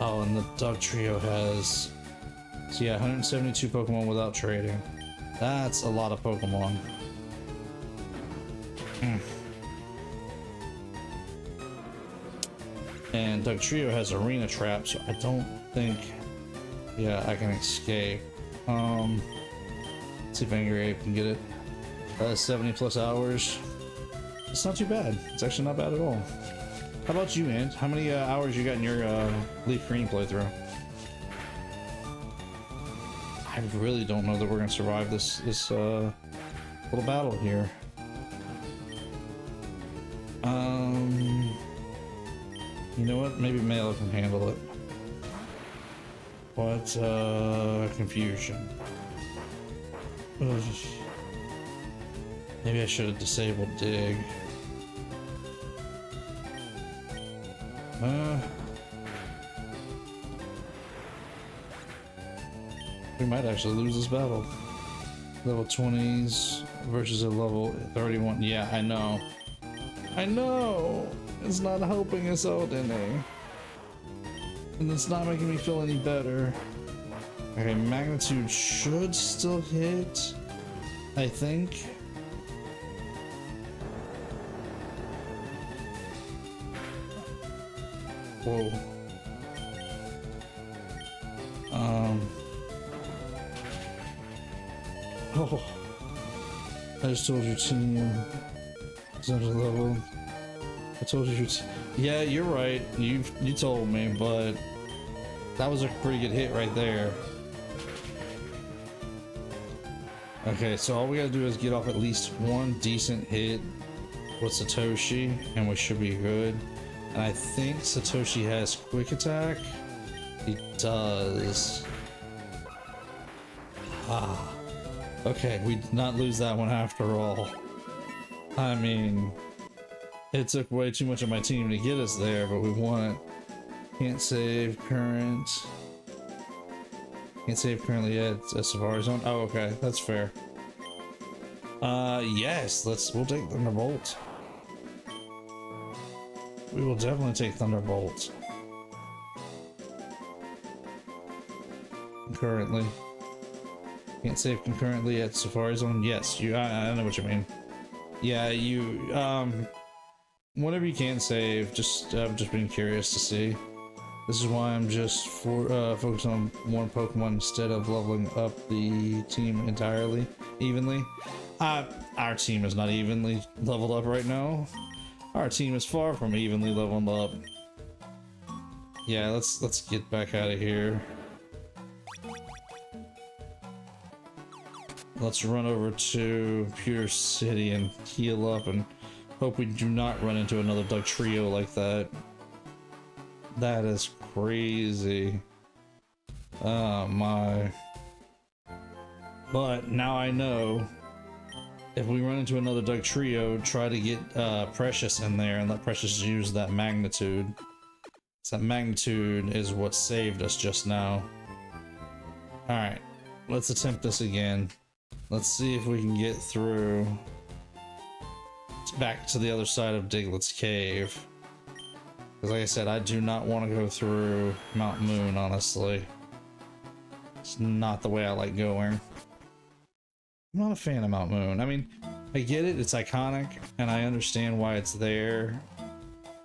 S1: Oh, and the Dugtrio has... So yeah, 172 Pokemon without trading. That's a lot of Pokemon. And Dugtrio has Arena Trap, so I don't think... Yeah, I can escape. Let's see if Angry Ape can get it. 70 plus hours. It's not too bad. It's actually not bad at all. How about you, Ant? How many hours you got in your Leaf Green playthrough? I really don't know that we're gonna survive this little battle here. You know what? Maybe Male can handle it. What confusion. Ugh. Maybe I should have disabled Dig. We might actually lose this battle. Level 20s versus a level 31. Yeah, I know. I know! It's not helping us out any. And it's not making me feel any better. Okay, Magnitude should still hit, I think. Whoa. Oh. I just told your team is under level. I told you. Yeah, you're right. You told me, but that was a pretty good hit right there. Okay, so all we gotta do is get off at least one decent hit with Satoshi, and we should be good. And I think Satoshi has Quick Attack. He does. Ah. Okay, we did not lose that one after all. I mean, it took way too much of my team to get us there, but we won it. Can't save current. Can't save currently yet. A Safari Zone. Oh, okay, that's fair. Yes, we'll take Thunderbolt. We will definitely take Thunderbolt. Concurrently. Can't save concurrently at Safari Zone. Yes, I know what you mean. Yeah, whenever you can't save, just being curious to see. This is why I'm just focused on one Pokemon instead of leveling up the team entirely evenly. Our team is not evenly leveled up right now. Our team is far from evenly leveled up. Yeah, let's get back out of here. Let's run over to Pure City and heal up and hope we do not run into another Dugtrio like that. That is crazy. Oh my. But now I know if we run into another Dugtrio, try to get Precious in there and let Precious use that magnitude. So that magnitude is what saved us just now. Alright, let's attempt this again. Let's see if we can get through back to the other side of Diglett's cave. Because like I said, I do not want to go through Mount Moon, honestly. It's not the way I like going. I'm not a fan of Mount Moon. I mean, I get it, it's iconic, and I understand why it's there.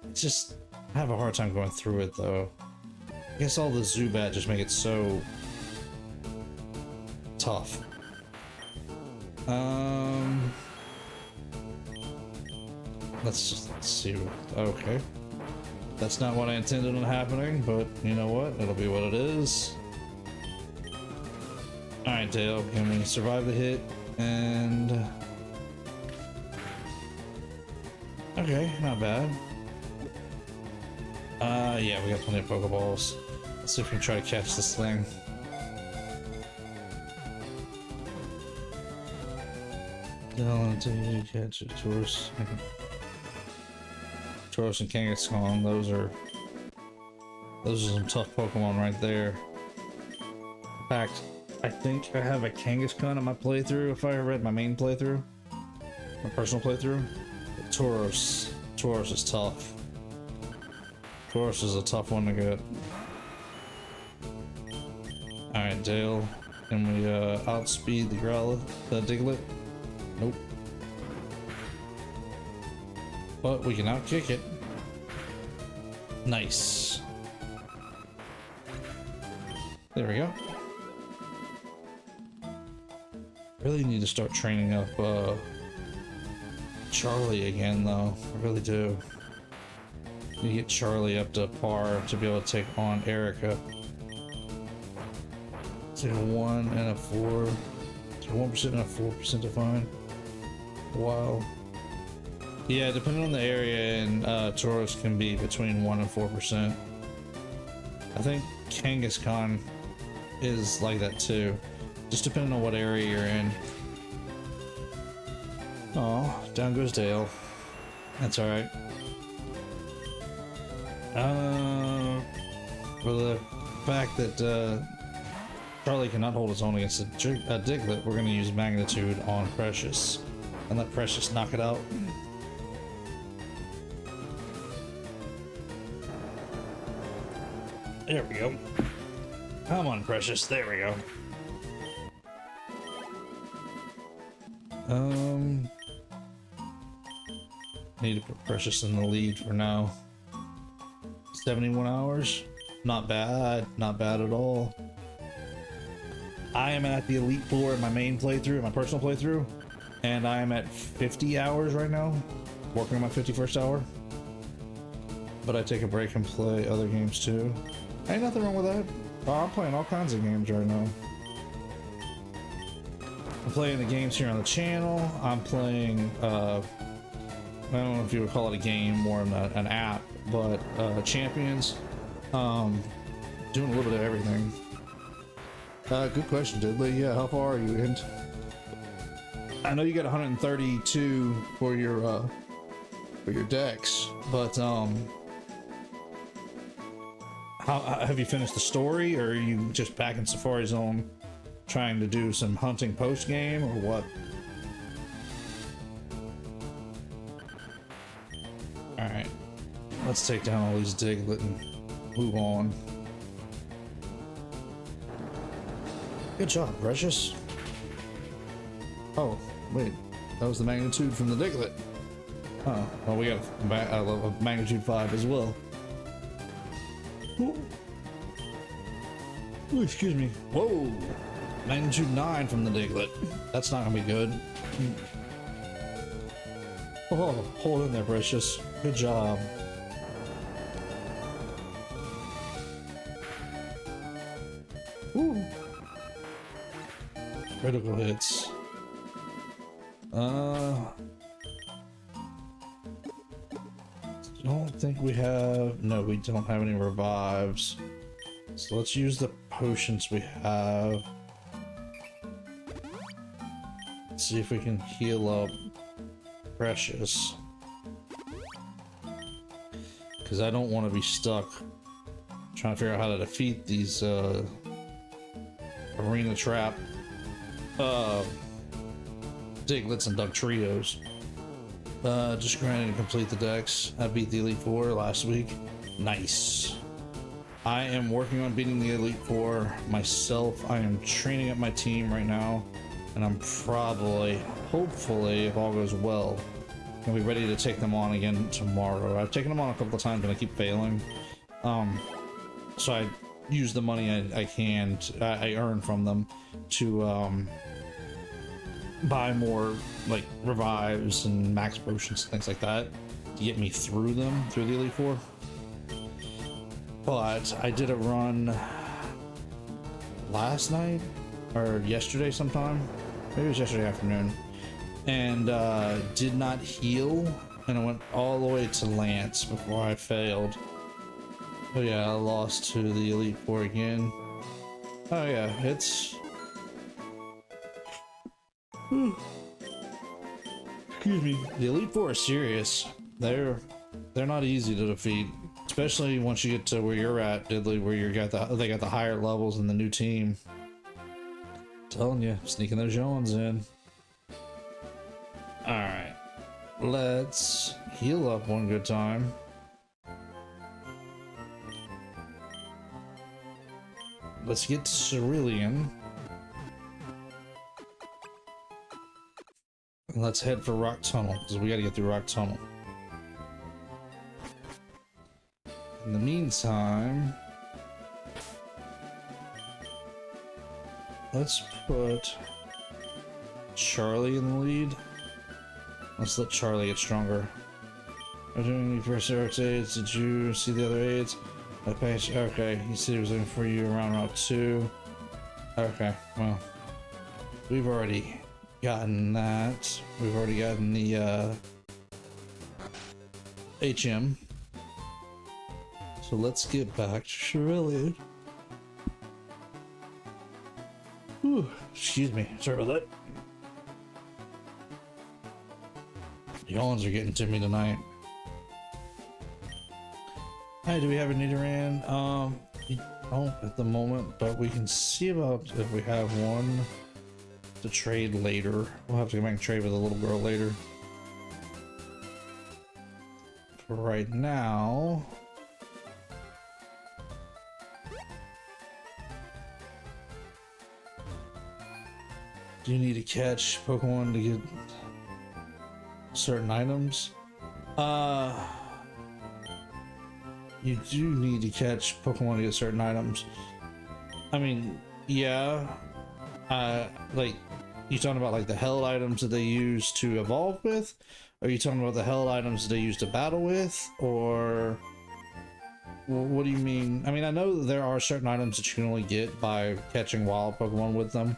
S1: It's just, I have a hard time going through it, though. I guess all the Zubat just make it so tough. Let's see what, okay. That's not what I intended on happening, but you know what? It'll be what it is. Alright, Dale, can we survive the hit? And... okay, not bad. Yeah, we got plenty of Pokeballs. Let's see if we can try to catch this thing. Dale, until you catch it, Taurus. Taurus and Kangaskhan, those are some tough Pokemon right there. In fact, I think I have a Kangaskhan in my playthrough, if I read my main playthrough. My personal playthrough. But Tauros is tough. Tauros is a tough one to get. Alright, Dale. Can we outspeed the Diglett? Nope. But we can outkick it. Nice. There we go. Really need to start training up Charlie again, though. I really do. Need to get Charlie up to par to be able to take on Erica. It's like a 1 and a 4. It's a 1% and a 4% to find. Wow. Yeah, depending on the area, and Tauros can be between 1 and 4%. I think Kangaskhan is like that too. Just depending on what area you're in. Oh, down goes Dale. That's alright. For the fact that Charlie cannot hold his own against a Diglett, we're going to use Magnitude on Precious. And let Precious knock it out. There we go. Come on, Precious. There we go. Need to put Precious in the lead for now. 71 hours. Not bad. Not bad at all. I am at the Elite Four in my main playthrough, my personal playthrough. And I am at 50 hours right now. Working on my 51st hour. But I take a break and play other games too. Ain't nothing wrong with that. Oh, I'm playing all kinds of games right now. I'm playing the games here on the channel. I'm playing, I don't know if you would call it a game, more than an app, but Champions. Doing a little bit of everything. Good question, Diddley. Yeah, how far are you? And I know you got 132 for your decks, but how have you finished the story, or are you just back in Safari Zone trying to do some hunting post game, or what? Alright, let's take down all these Diglett and move on. Good job, Precious. Oh, wait, that was the magnitude from the Diglett. Oh, well, we got a magnitude 5 as well. Ooh, excuse me. Whoa! Magnitude 9 from the Diglett. That's not gonna be good. Oh, hold in there, Precious. Good job. Woo! Critical hits. Don't think we have... No, we don't have any revives. So let's use the potions we have. Let's see if we can heal up Precious. Because I don't want to be stuck trying to figure out how to defeat these arena trap Diglets and Duck Trios. Just grinding to complete the decks. I beat the Elite Four last week. Nice. I am working on beating the Elite Four myself. I am training up my team right now, and I'm probably, hopefully, if all goes well, gonna be ready to take them on again tomorrow. I've taken them on a couple of times and I keep failing. So I use the money I earn from them to buy more like revives and max potions and things like that to get me through the Elite Four. But I did a run last night or yesterday sometime, maybe it was yesterday afternoon, and did not heal, and I went all the way to Lance before I failed. Oh yeah, I lost to the Elite Four again. Oh yeah, it's... Excuse me. The Elite Four are serious. They're not easy to defeat, especially once you get to where you're at, Diddley, where they got the higher levels in the new team. I'm telling you, sneaking those yawns in. All right, let's heal up one good time. Let's get to Cerulean. And let's head for Rock Tunnel, because we got to get through Rock Tunnel. In the meantime, let's put Charlie in the lead. Let's let Charlie get stronger. I'm doing the first Eric's aids. Did you see the other aids? Okay, he said he was looking for you around Route 2. Okay, well, we've already gotten that. We've already gotten the HM. So let's get back to Cerulean. Whew, excuse me, sorry about that. Yawns are getting to me tonight. Hi, do we have a Nidoran? We don't at the moment, but we can see about if we have one to trade later. We'll have to go back and trade with a little girl later. For right now, do you need to catch Pokemon to get certain items? You do need to catch Pokemon to get certain items. I mean, yeah. Like, you talking about like the held items that they use to evolve with? Are you talking about the held items that they use to battle with? Or what do you mean? I mean, I know that there are certain items that you can only get by catching wild Pokemon with them.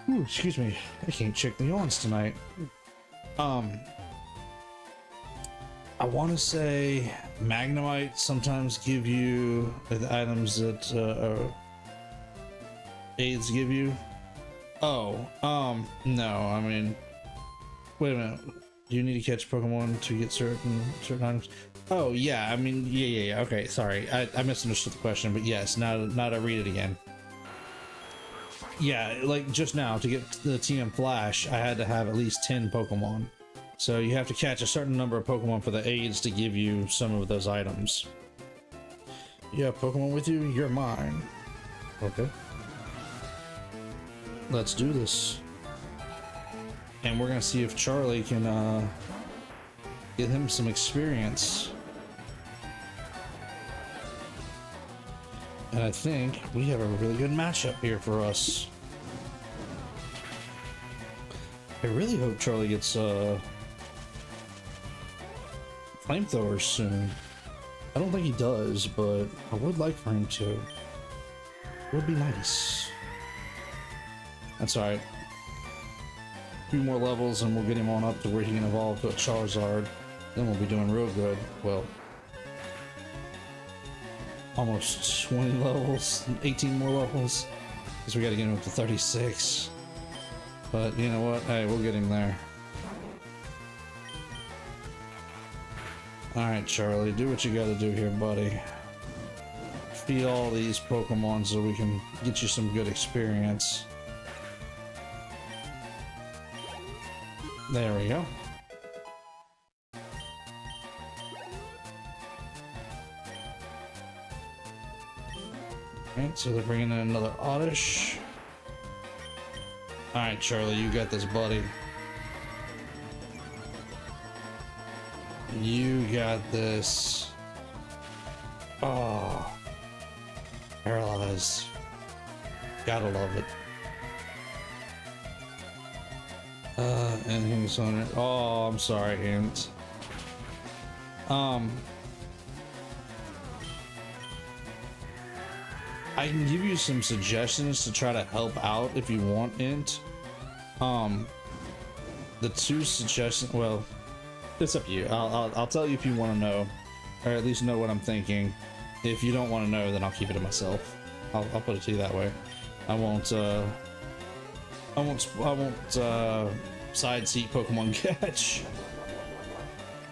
S1: Ooh, excuse me. I can't check the yawns tonight. I want to say Magnemite sometimes give you the items that aids give you. Oh, no, I mean, wait a minute. Do you need to catch Pokemon to get certain items? Oh yeah, I mean, yeah. Okay, sorry, I misunderstood the question, but yes, now to read it again. Yeah, like just now to get the TM Flash, I had to have at least 10 Pokemon. So you have to catch a certain number of Pokemon for the aids to give you some of those items. You have Pokemon with you? You're mine. Okay. Let's do this. And we're gonna see if Charlie can Get him some experience. And I think we have a really good matchup here for us. I really hope Charlie gets flamethrowers soon. I don't think he does, but I would like for him to. It would be nice. That's alright. A few more levels and we'll get him on up to where he can evolve to a Charizard. Then we'll be doing real good. Well, almost 20 levels, 18 more levels, because we got to get him up to 36. But you know what? Hey, we'll get him there. Alright, Charlie, do what you got to do here, buddy. Feed all these Pokemon so we can get you some good experience. There we go. Alright, so they're bringing in another Oddish. Alright, Charlie, you got this, buddy. You got this. Oh. Paralyzed. Gotta love it. And he's on it. Oh, I'm sorry, Hint. I can give you some suggestions to try to help out if you want, Int. The two suggestions, well, it's up to you. I'll tell you if you want to know, or at least know what I'm thinking. If you don't want to know, then I'll keep it to myself. I'll put it to you that way. I won't side seat Pokemon catch.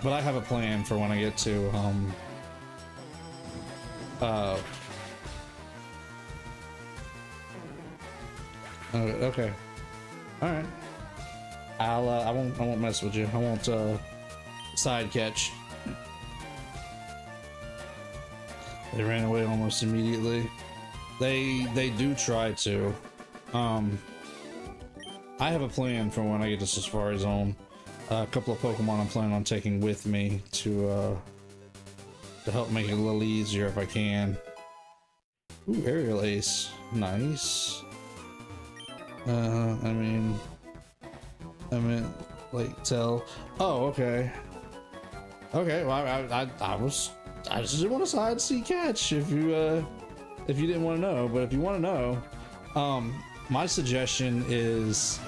S1: But I have a plan for when I get to okay. All right. I won't mess with you. I won't side catch. They ran away almost immediately. They do try to. I have a plan for when I get to Safari Zone. A couple of Pokemon I'm planning on taking with me to help make it a little easier if I can. Ooh, Aerial Ace, nice. I mean, like tell. Oh, okay. Okay, well, I just didn't want to side see catch if you didn't want to know, but if you want to know, my suggestion is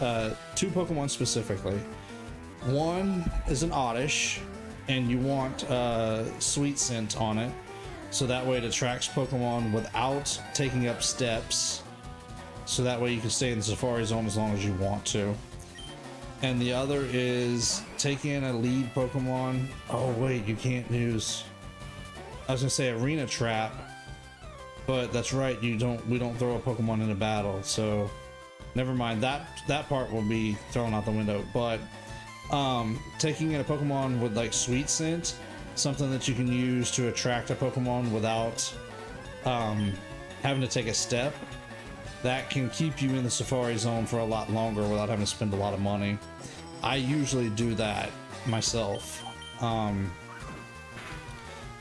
S1: two Pokemon specifically. One is an Oddish, and you want Sweet Scent on it, so that way it attracts Pokemon without taking up steps, so that way you can stay in the Safari Zone as long as you want to. And the other is taking in a lead Pokemon. Oh wait, you can't use, I was gonna say Arena Trap, but that's right, we don't throw a Pokemon in a battle, so never mind, that part will be thrown out the window. But taking in a Pokemon with like Sweet Scent, something that you can use to attract a Pokemon without having to take a step, that can keep you in the Safari Zone for a lot longer without having to spend a lot of money. I usually do that myself.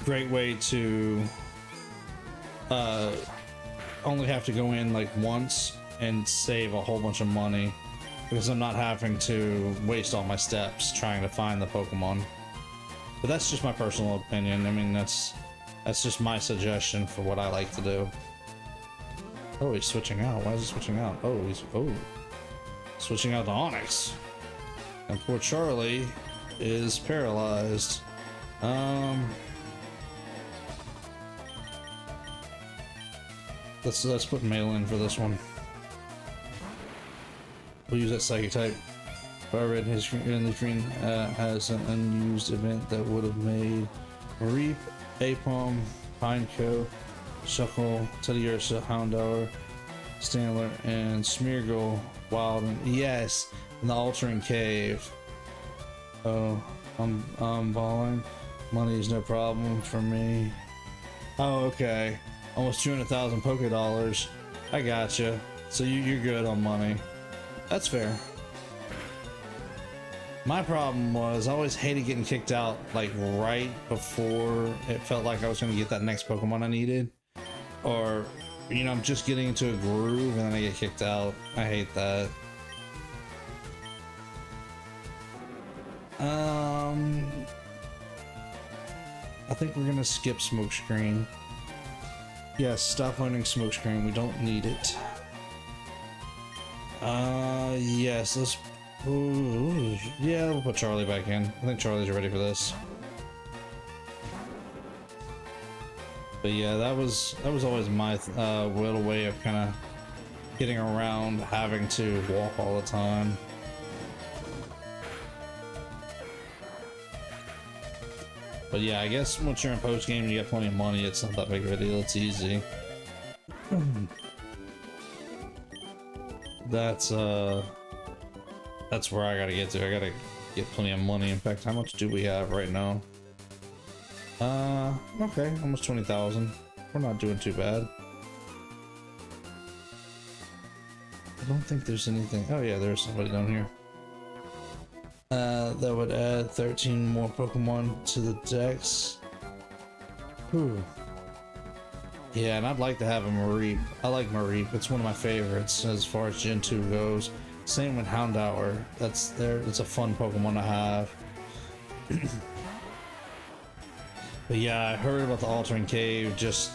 S1: Great way to only have to go in like once and save a whole bunch of money, because I'm not having to waste all my steps trying to find the Pokemon. But that's just my personal opinion. I mean, that's just my suggestion for what I like to do. Oh, he's switching out. Why is he switching out? Oh, he's switching out to Onix. And poor Charlie is paralyzed. Let's put Mail in for this one. We'll use that Psychic type. If I read his screen has an unused event that would have made Reap, Apom, Pineco, Shuckle, Teddiursa, Houndour, Stanler, and Smeargle wild. And yes, in the Altering Cave. Oh, I'm balling. Money is no problem for me. Oh, okay. Almost 200,000 Poké Dollars. I gotcha. So you're good on money. That's fair. My problem was I always hated getting kicked out like right before it felt like I was going to get that next Pokemon I needed. Or, you know, I'm just getting into a groove and then I get kicked out. I hate that. I think we're going to skip Smokescreen. Yes, stop learning Smokescreen. We don't need it. Yes, let's... Ooh, yeah, we'll put Charlie back in. I think Charlie's ready for this. But yeah, that was always my little way of kind of getting around having to walk all the time. But yeah, I guess once you're in post game and you got plenty of money, it's not that big of a deal. It's easy. That's where I gotta get to. I gotta get plenty of money. In fact, how much do we have right now? Okay, almost 20,000. We're not doing too bad. I don't think there's anything. Oh yeah, there's somebody down here. That would add 13 more Pokemon to the dex. Whew. Yeah, and I'd like to have a Mareep. I like Mareep. It's one of my favorites as far as Gen 2 goes. Same with Houndour. That's there. It's a fun Pokemon to have. But yeah, I heard about the Altering Cave. Just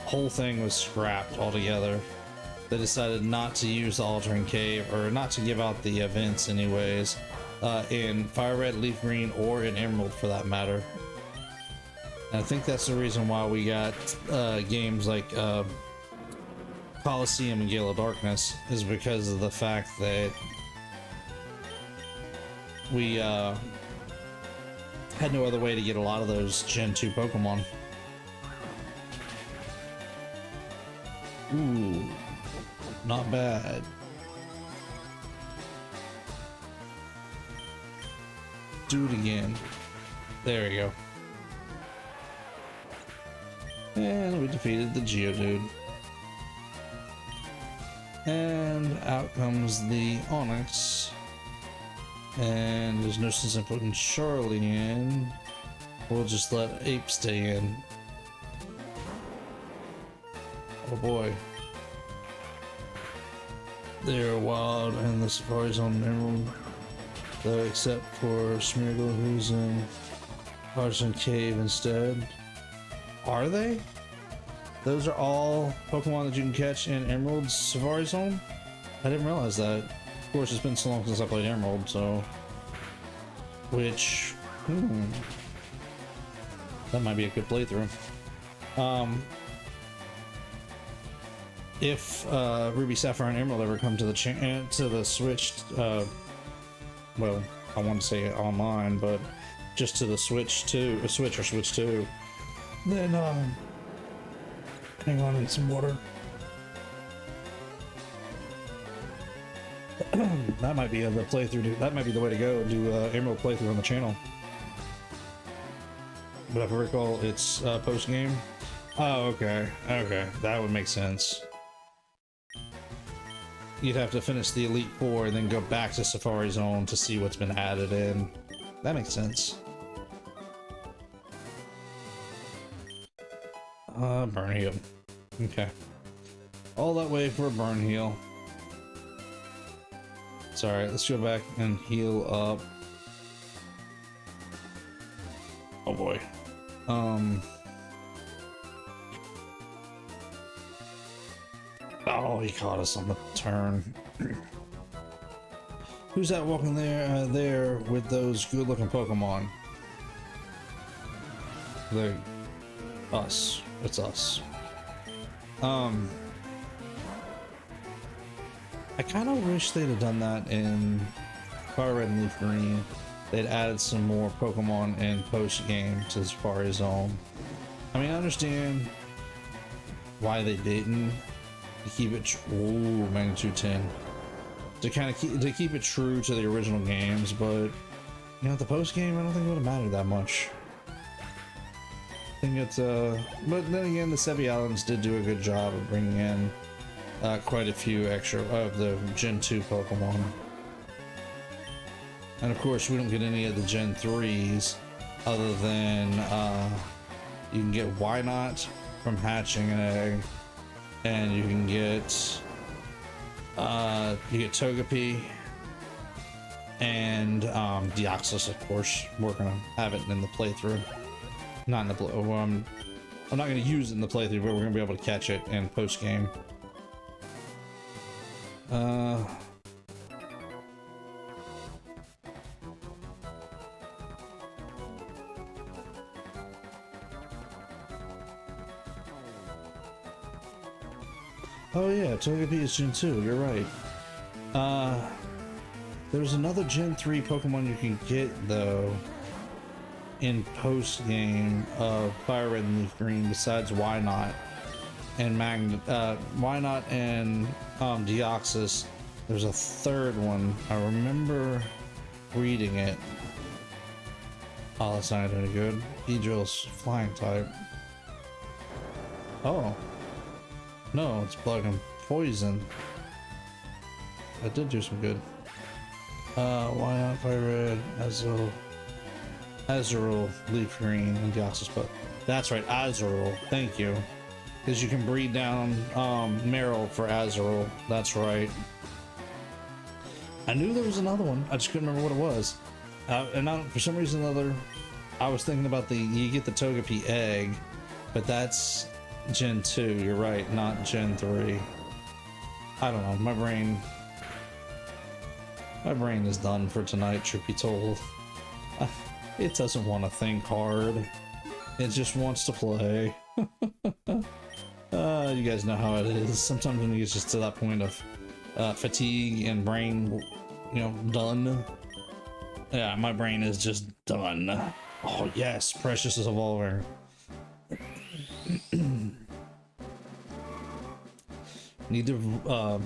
S1: whole thing was scrapped altogether. They decided not to use the Altering Cave, or not to give out the events anyways, in Fire Red, Leaf Green, or in Emerald for that matter. And I think that's the reason why we got games like Coliseum and Gale of Darkness, is because of the fact that we had no other way to get a lot of those Gen 2 Pokemon. Ooh, not bad. Do it again. There we go. And we defeated the Geodude. And out comes the Onix. And there's no sense in putting Charlie in. We'll just let Ape stay in. Oh boy. They're wild and the Safari Zone Emerald. Though except for Smeargle, who's in Arson Cave instead. Are they? Those are all Pokemon that you can catch in Emerald's Safari Zone? I didn't realize that. Of course, it's been so long since I played Emerald, so... Which... That might be a good playthrough. If Ruby, Sapphire, and Emerald ever come to the Switch, well, I want to say online, but just to the Switch 2, Switch or Switch 2, then hang on, I need some water. That might be the playthrough. That might be the way to go and do Emerald playthrough on the channel. But if I recall, it's post game. Oh, okay, okay, that would make sense. You'd have to finish the Elite Four and then go back to Safari Zone to see what's been added in. That makes sense. Burn heal. Okay. All that way for a burn heal. It's alright, let's go back and heal up. Oh boy. Oh, he caught us on the turn. Who's that walking there with those good-looking Pokemon? They're us. It's us. I kind of wish they'd have done that in Fire Red and Leaf Green. They'd added some more Pokemon in post-game to Safari Zone. I mean, I understand why they didn't. To keep it, ooh, magnitude 10. To kind of keep it true to the original games, but you know, the post game, I don't think it would have mattered that much. I think it's but then again, the Sevii Islands did do a good job of bringing in quite a few extra of the Gen 2 Pokemon. And of course, we don't get any of the Gen 3s other than you can get Why Not from hatching an egg, and you can get Togepi and Deoxys, of course. We're gonna have it in the playthrough. Not in the I'm not gonna use it in the playthrough, but we're gonna be able to catch it in post game. Oh yeah, Togepi is Gen 2, you're right. There's another Gen 3 Pokemon you can get though in post game of Fire Red and Leaf Green besides Why Not and Why Not and Deoxys. There's a third one. I remember reading it. Oh, that's not any good. Beedrill's flying type. Oh. No, it's Bug and Poison. That did do some good. Why Not Fire Red, Azurill, Leaf Green, and Deoxys, but that's right, Azurill. Thank you. Because you can breed down Meryl for Azurill. That's right. I knew there was another one. I just couldn't remember what it was. For some reason or another, I was thinking about you get the Togepi egg, but that's Gen 2, you're right, not Gen 3. I don't know, my brain is done for tonight, truth be told. It doesn't want to think hard. It just wants to play. You guys know how it is. Sometimes when you get just to that point of fatigue and brain, done. Yeah, my brain is just done. Oh yes, Precious is evolving. Need to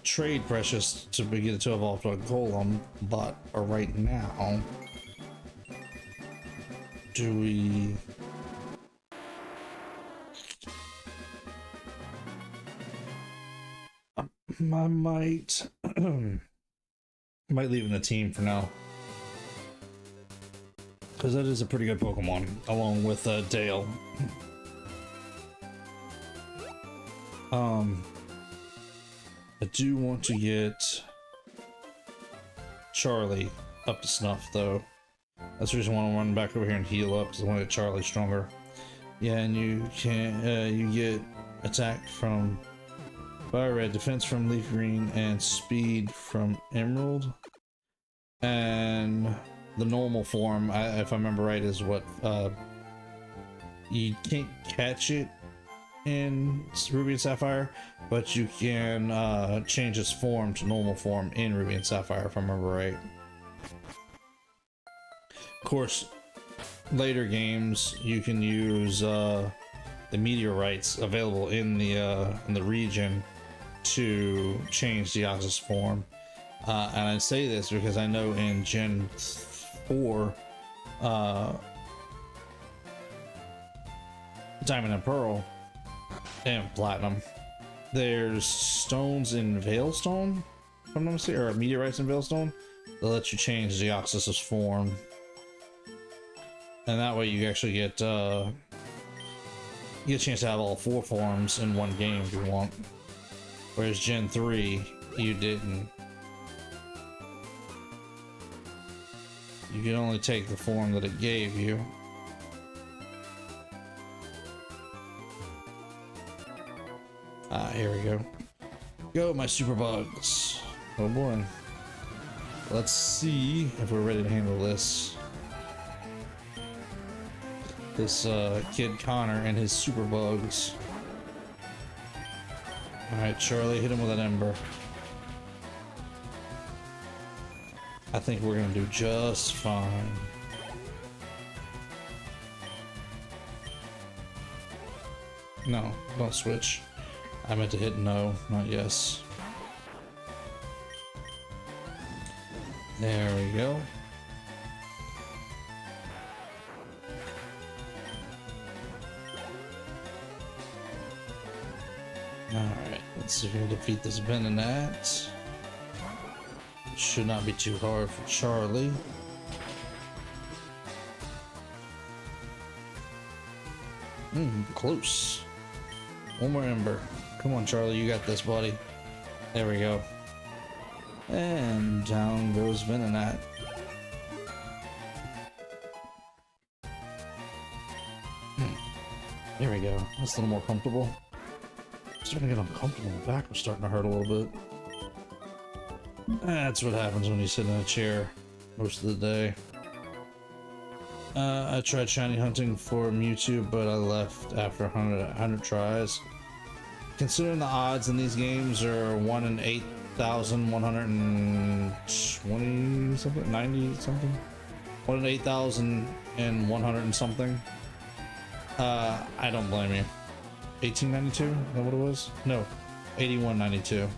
S1: trade Precious to get it to evolve to a Golem, but right now, do we? I might leave in the team for now, because that is a pretty good Pokemon, along with Dale. I do want to get Charlie up to snuff, though. That's the reason why I want to run back over here and heal up, because I want to get Charlie stronger. Yeah, and you can you get attack from Fire Red, defense from Leaf Green, and speed from Emerald. And the normal form, if I remember right, is what you can't catch it in Ruby and Sapphire, but you can change its form to normal form in Ruby and Sapphire, if I remember right. Of course, later games you can use the meteorites available in the region to change Deoxys form. And I say this because I know in Gen 4, Diamond and Pearl, and Platinum, there's stones in Veilstone, if I'm not mistaken, or meteorites in Veilstone that let you change Deoxys' form, and that way you actually get a chance to have all 4 forms in one game if you want. Whereas Gen 3, you didn't. You could only take the form that it gave you. Here we go. Go, my super bugs. Oh boy. Let's see if we're ready to handle this. This kid Connor and his super bugs. Alright, Charlie, hit him with an ember. I think we're gonna do just fine. No, don't switch. I meant to hit no, not yes. There we go. Alright, let's see if we can defeat this Venonat. Should not be too hard for Charlie. Close. One more ember. Come on, Charlie, you got this, buddy. There we go. And down goes Venonat. There we go. That's a little more comfortable. I'm starting to get uncomfortable. My back was starting to hurt a little bit. That's what happens when you sit in a chair most of the day. I tried shiny hunting for Mewtwo, but I left after 100 tries. Considering the odds in these games are 1 in 8,120 something, 90 something, 1 in 8,100 and something. I don't blame you. 1892? Is that what it was? No, 8192.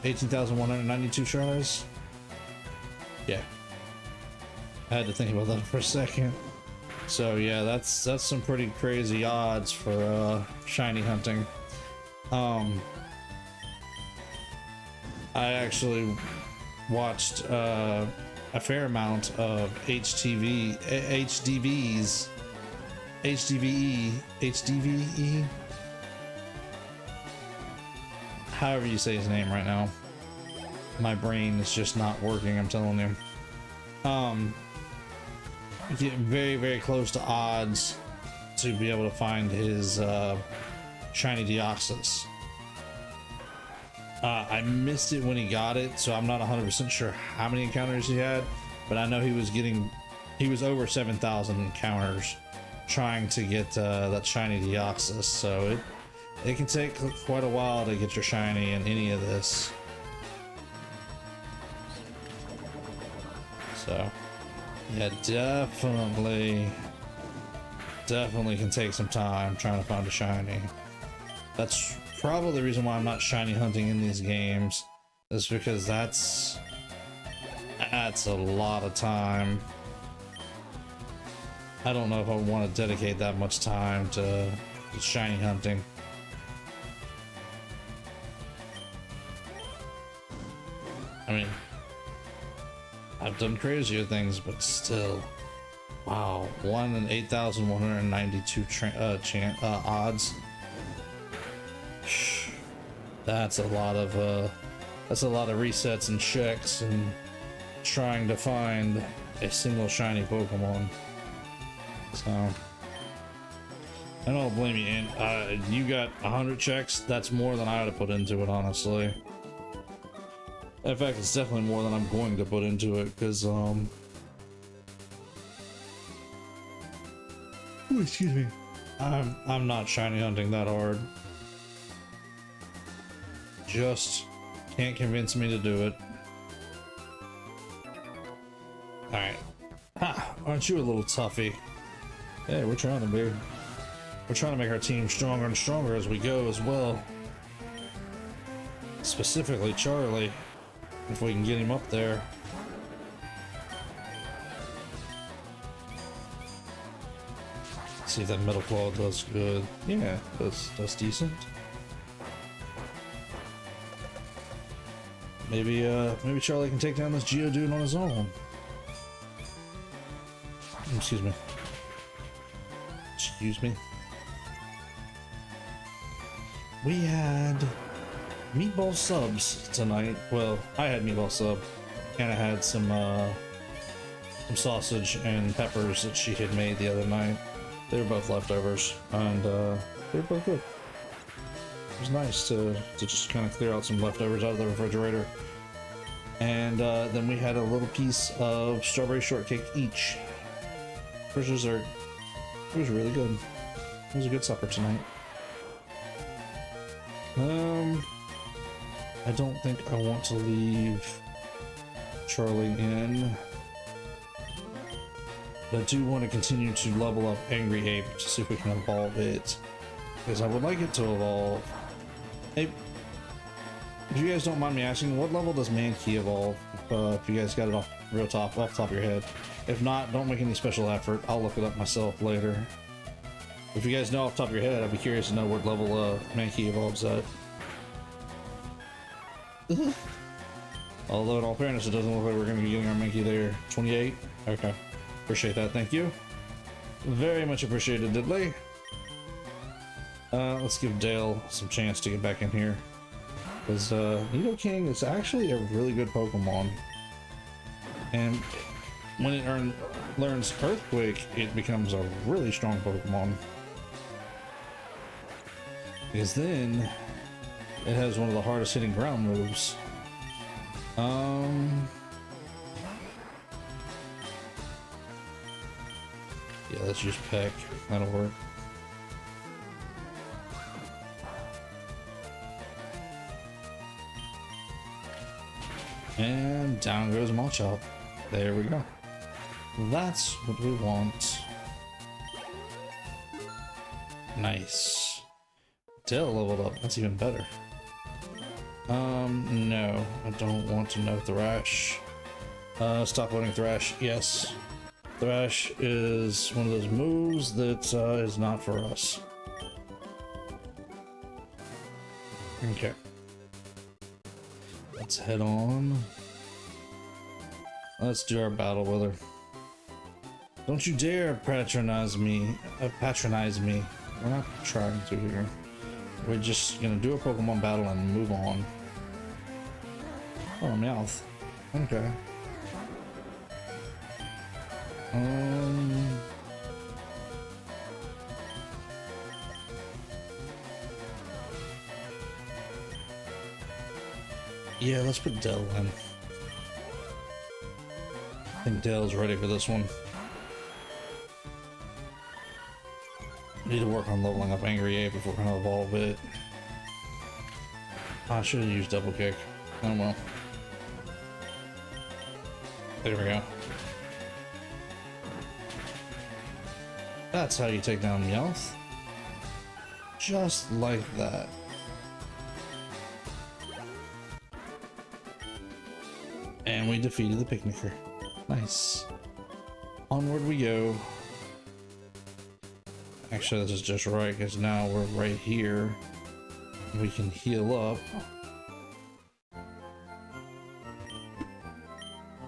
S1: 18,192 tries. Yeah. I had to think about that for a second. So yeah, that's some pretty crazy odds for shiny hunting. I actually watched a fair amount of HDVE, however you say his name right now. My brain is just not working, I'm telling you. Getting very, very close to odds to be able to find his shiny Deoxys. I missed it when he got it, so I'm not 100% sure how many encounters he had, but I know he was over 7,000 encounters trying to get that shiny Deoxys, so it can take quite a while to get your shiny in any of this. So yeah, definitely can take some time trying to find a shiny. That's probably the reason why I'm not shiny hunting in these games, is because that's a lot of time. I don't know if I want to dedicate that much time to shiny hunting. I mean, I've done crazier things, but still. Wow, 1 in 8,192 odds. That's a lot of resets and checks and trying to find a single shiny Pokemon. So I don't blame you. And you got 100 checks. That's more than I would have put into it, honestly. In fact, it's definitely more than I'm going to put into it, because ooh, excuse me. I'm not shiny hunting that hard. Just can't convince me to do it. Alright. Ha! Aren't you a little toughie? Hey, we're trying to be. We're trying to make our team stronger and stronger as we go as well. Specifically Charlie, if we can get him up there. See if that Metal Claw does good. Yeah, that's decent. Maybe Charlie can take down this Geodude on his own. Excuse me. Excuse me. We had meatball subs tonight. Well, I had meatball sub, and I had some sausage and peppers that she had made the other night. They were both leftovers, and they were both good. It was nice to just kind of clear out some leftovers out of the refrigerator. And then we had a little piece of strawberry shortcake each for dessert. It was really good. It was a good supper tonight. I don't think I want to leave Charlie in. But I do want to continue to level up Angry Ape to see if we can evolve it, because I would like it to evolve. Hey, if you guys don't mind me asking, what level does Mankey evolve? If you guys got it off the top of your head. If not, don't make any special effort. I'll look it up myself later. If you guys know off the top of your head, I'd be curious to know what level Mankey evolves at. Although in all fairness, it doesn't look like we're going to be getting our Mankey there. 28? Okay. Appreciate that, thank you. Very much appreciated, Diddley. Let's give Dale some chance to get back in here. Because Nidoking is actually a really good Pokemon. And when it learns Earthquake, it becomes a really strong Pokemon. Because then it has one of the hardest hitting ground moves. Yeah, let's use Peck. That'll work. And down goes Machop. There we go. That's what we want. Nice. Dale leveled up. That's even better. No, I don't want to know Thrash. Stop loading Thrash. Yes. Thrash is one of those moves that is not for us. Okay. Let's head on. Let's do our battle with her. Don't you dare patronize me. We're not trying to here. We're just gonna do a Pokemon battle and move on. Oh, Meowth. Okay. Yeah, let's put Dell in. I think Dell's ready for this one. Need to work on leveling up Angry A before we're gonna evolve it. I should have used Double Kick. Oh well. There we go. That's how you take down Meowth. Just like that. And we defeated the Picnicker. Nice. Onward we go. Actually, this is just right, because now we're right here. We can heal up.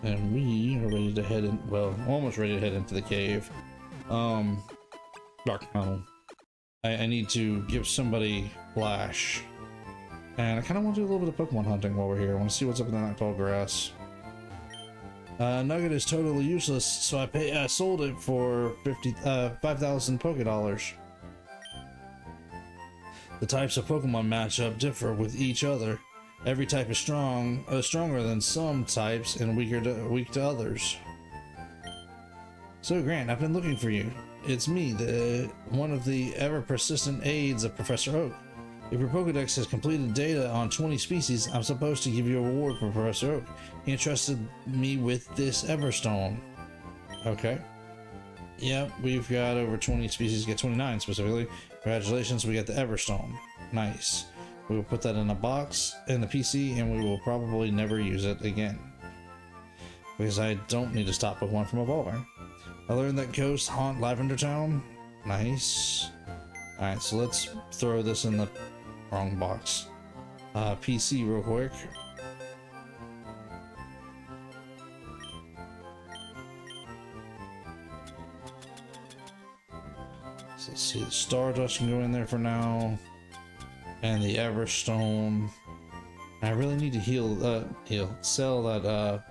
S1: And we are ready to head in, well, almost ready to head into the cave. Dark Tunnel. I need to give somebody Flash. And I kind of want to do a little bit of Pokemon hunting while we're here. I want to see what's up in that tall grass. Nugget is totally useless, so I sold it for 5,000 Pokédollars. The types of Pokemon matchup differ with each other. Every type is stronger than some types and weak to others. So Grant, I've been looking for you. It's me, one of the ever-persistent aides of Professor Oak. If your Pokedex has completed data on 20 species, I'm supposed to give you a reward for Professor Oak. He entrusted me with this Everstone. Okay. Yep, we've got over 20 species, get 29 specifically. Congratulations, we got the Everstone. Nice. We will put that in a box in the PC and we will probably never use it again. Because I don't need to stop Pokemon from evolving. I learned that ghosts haunt Lavender Town. Nice. Alright, so let's throw this in the wrong box. PC real quick. So let's see, the Stardust can go in there for now. And the Everstone. I really need to sell that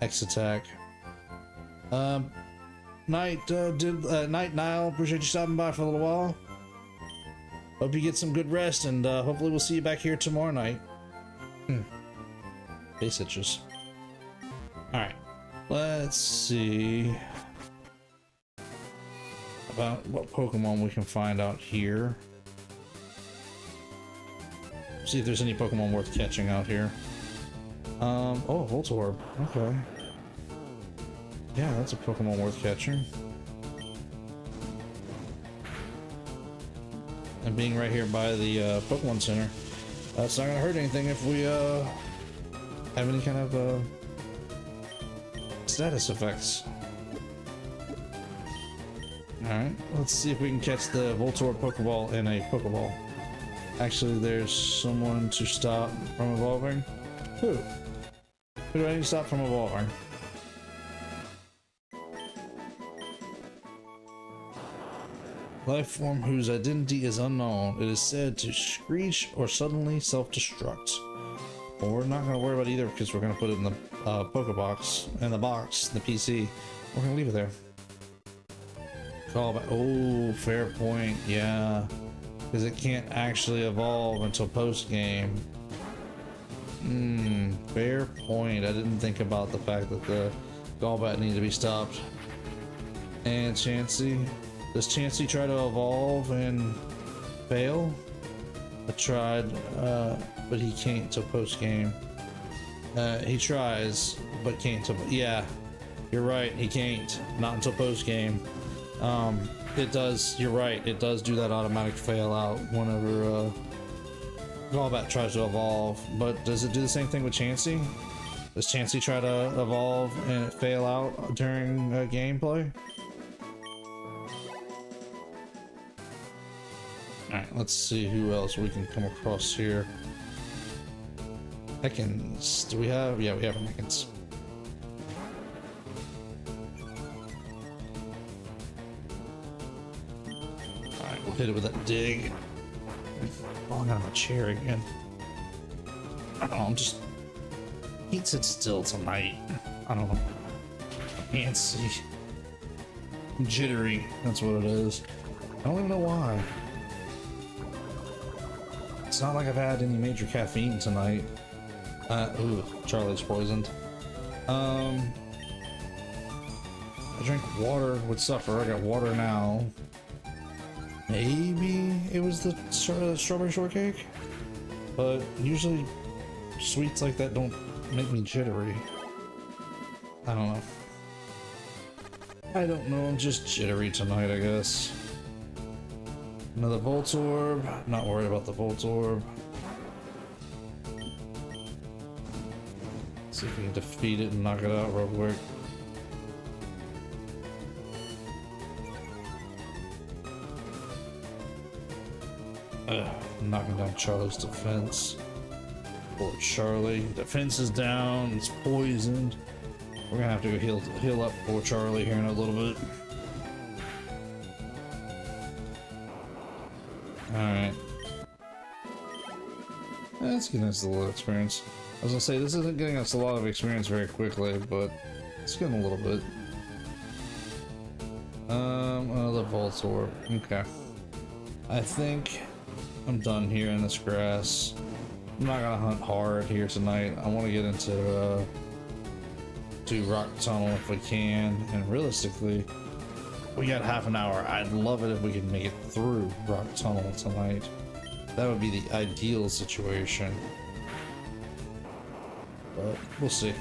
S1: X attack. Night Nile, appreciate you stopping by for a little while. Hope you get some good rest, and hopefully we'll see you back here tomorrow night. Face itches. Alright, let's see about what Pokemon we can find out here. See if there's any Pokemon worth catching out here. Oh, Voltorb. Okay. Yeah, that's a Pokemon worth catching. And being right here by the Pokemon Center, it's not gonna hurt anything if we have any kind of status effects. Alright, let's see if we can catch the Voltorb Pokeball in a Pokeball. Actually, there's someone to stop from evolving. Who? Who do I need to stop from evolving? Life form whose identity is unknown. It is said to screech or suddenly self-destruct. Well, we're not going to worry about either because we're going to put it in the Pokebox, in the box, the PC. We're going to leave it there. Call back. Oh, fair point. Yeah. Because it can't actually evolve until post-game. Fair point. I didn't think about the fact that the Golbat needed to be stopped. And Chansey. Does Chansey try to evolve and fail? I tried, but he can't till post-game. He tries, but can't till... Yeah, you're right, he can't. Not until post-game. It does, you're right, it does do that automatic fail out whenever Golbat tries to evolve. But does it do the same thing with Chansey? Does Chansey try to evolve and it fail out during gameplay? Alright, let's see who else we can come across here. Ekans. Do we have? Yeah, we have an Ekans. Alright, we'll hit it with that dig. Falling out of my chair again. I don't know, I'm just... Can't sit still tonight. I don't know. I can't see. I'm jittery, that's what it is. I don't even know why. It's not like I've had any major caffeine tonight. Ooh, Charlie's poisoned. I drink water would suffer. I got water now. Maybe it was the strawberry shortcake? But usually sweets like that don't make me jittery. I don't know. I don't know, I'm just jittery tonight, I guess. Another Voltorb. Not worried about the Voltorb. See if we can defeat it and knock it out real quick. Knocking down Charlie's defense. Poor Charlie. Defense is down. It's poisoned. We're gonna have to go heal up poor Charlie here in a little bit. Alright. That's getting us a little experience. I was gonna say, this isn't getting us a lot of experience very quickly, but it's getting a little bit. Another Voltorb. Okay. I think I'm done here in this grass. I'm not gonna hunt hard here tonight. I want to get into do Rock Tunnel if we can, and realistically, we got half an hour. I'd love it if we could make it through Rock Tunnel tonight. That would be the ideal situation. But we'll see.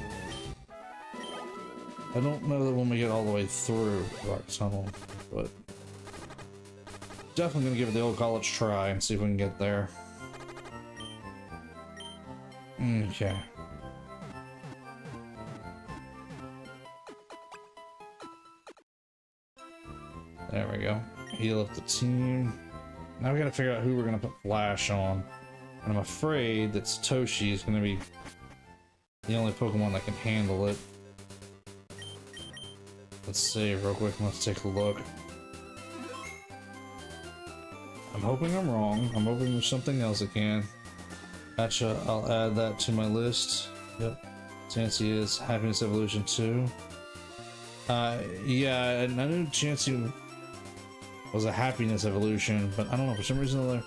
S1: I don't know that when we get all the way through Rock Tunnel, but definitely gonna give it the old college try and see if we can get there. Okay. There we go. Heal up the team. Now we gotta figure out who we're gonna put Flash on. And I'm afraid that Satoshi is gonna be the only Pokemon that can handle it. Let's save real quick and let's take a look. I'm hoping I'm wrong. I'm hoping there's something else that can. Gotcha, I'll add that to my list. Yep. Chansey is Happiness Evolution 2. Yeah, and I knew Chansey was a Happiness Evolution, but I don't know, for some reason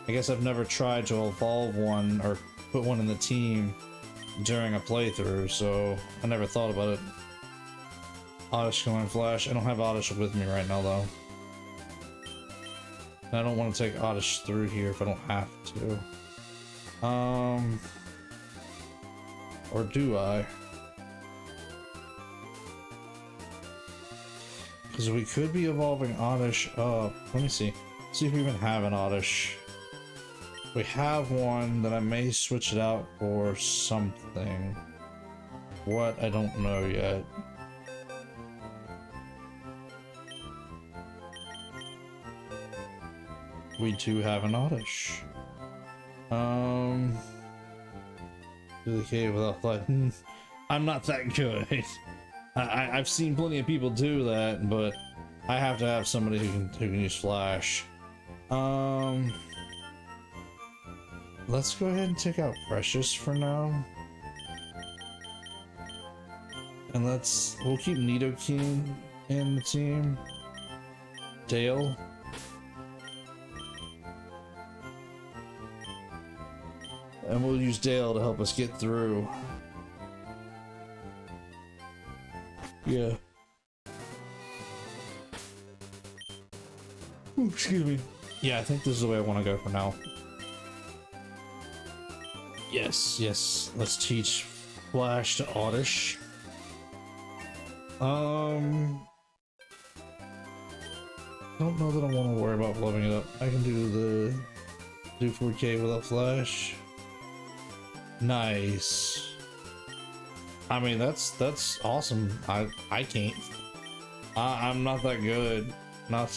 S1: I guess I've never tried to evolve one or put one in the team during a playthrough, so I never thought about it. Oddish Command Flash. I don't have Oddish with me right now though. And I don't want to take Oddish through here if I don't have to. Or do I? Because we could be evolving Oddish up. Let me see. See if we even have an Oddish. We have one that I may switch it out for something. What? I don't know yet. We do have an Oddish. To the cave without flight. I'm not that good. I've seen plenty of people do that, but I have to have somebody who can use flash. Let's go ahead and take out Precious for now. And we'll keep Nidoking in the team. Dale. And we'll use Dale to help us get through. Yeah. Ooh, excuse me. Yeah, I think this is the way I want to go for now. Yes, yes. Let's teach Flash to Oddish. Don't know that I want to worry about blowing it up. I can do 4K without Flash. Nice. I mean, that's awesome. I can't. I'm not that good. Not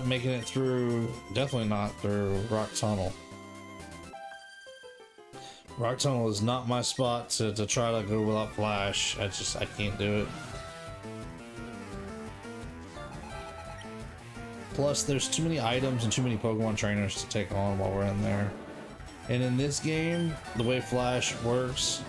S1: making it through. Definitely not through Rock Tunnel. Rock Tunnel is not my spot to try to go without Flash. I can't do it. Plus, there's too many items and too many Pokemon trainers to take on while we're in there. And in this game, the way Flash works,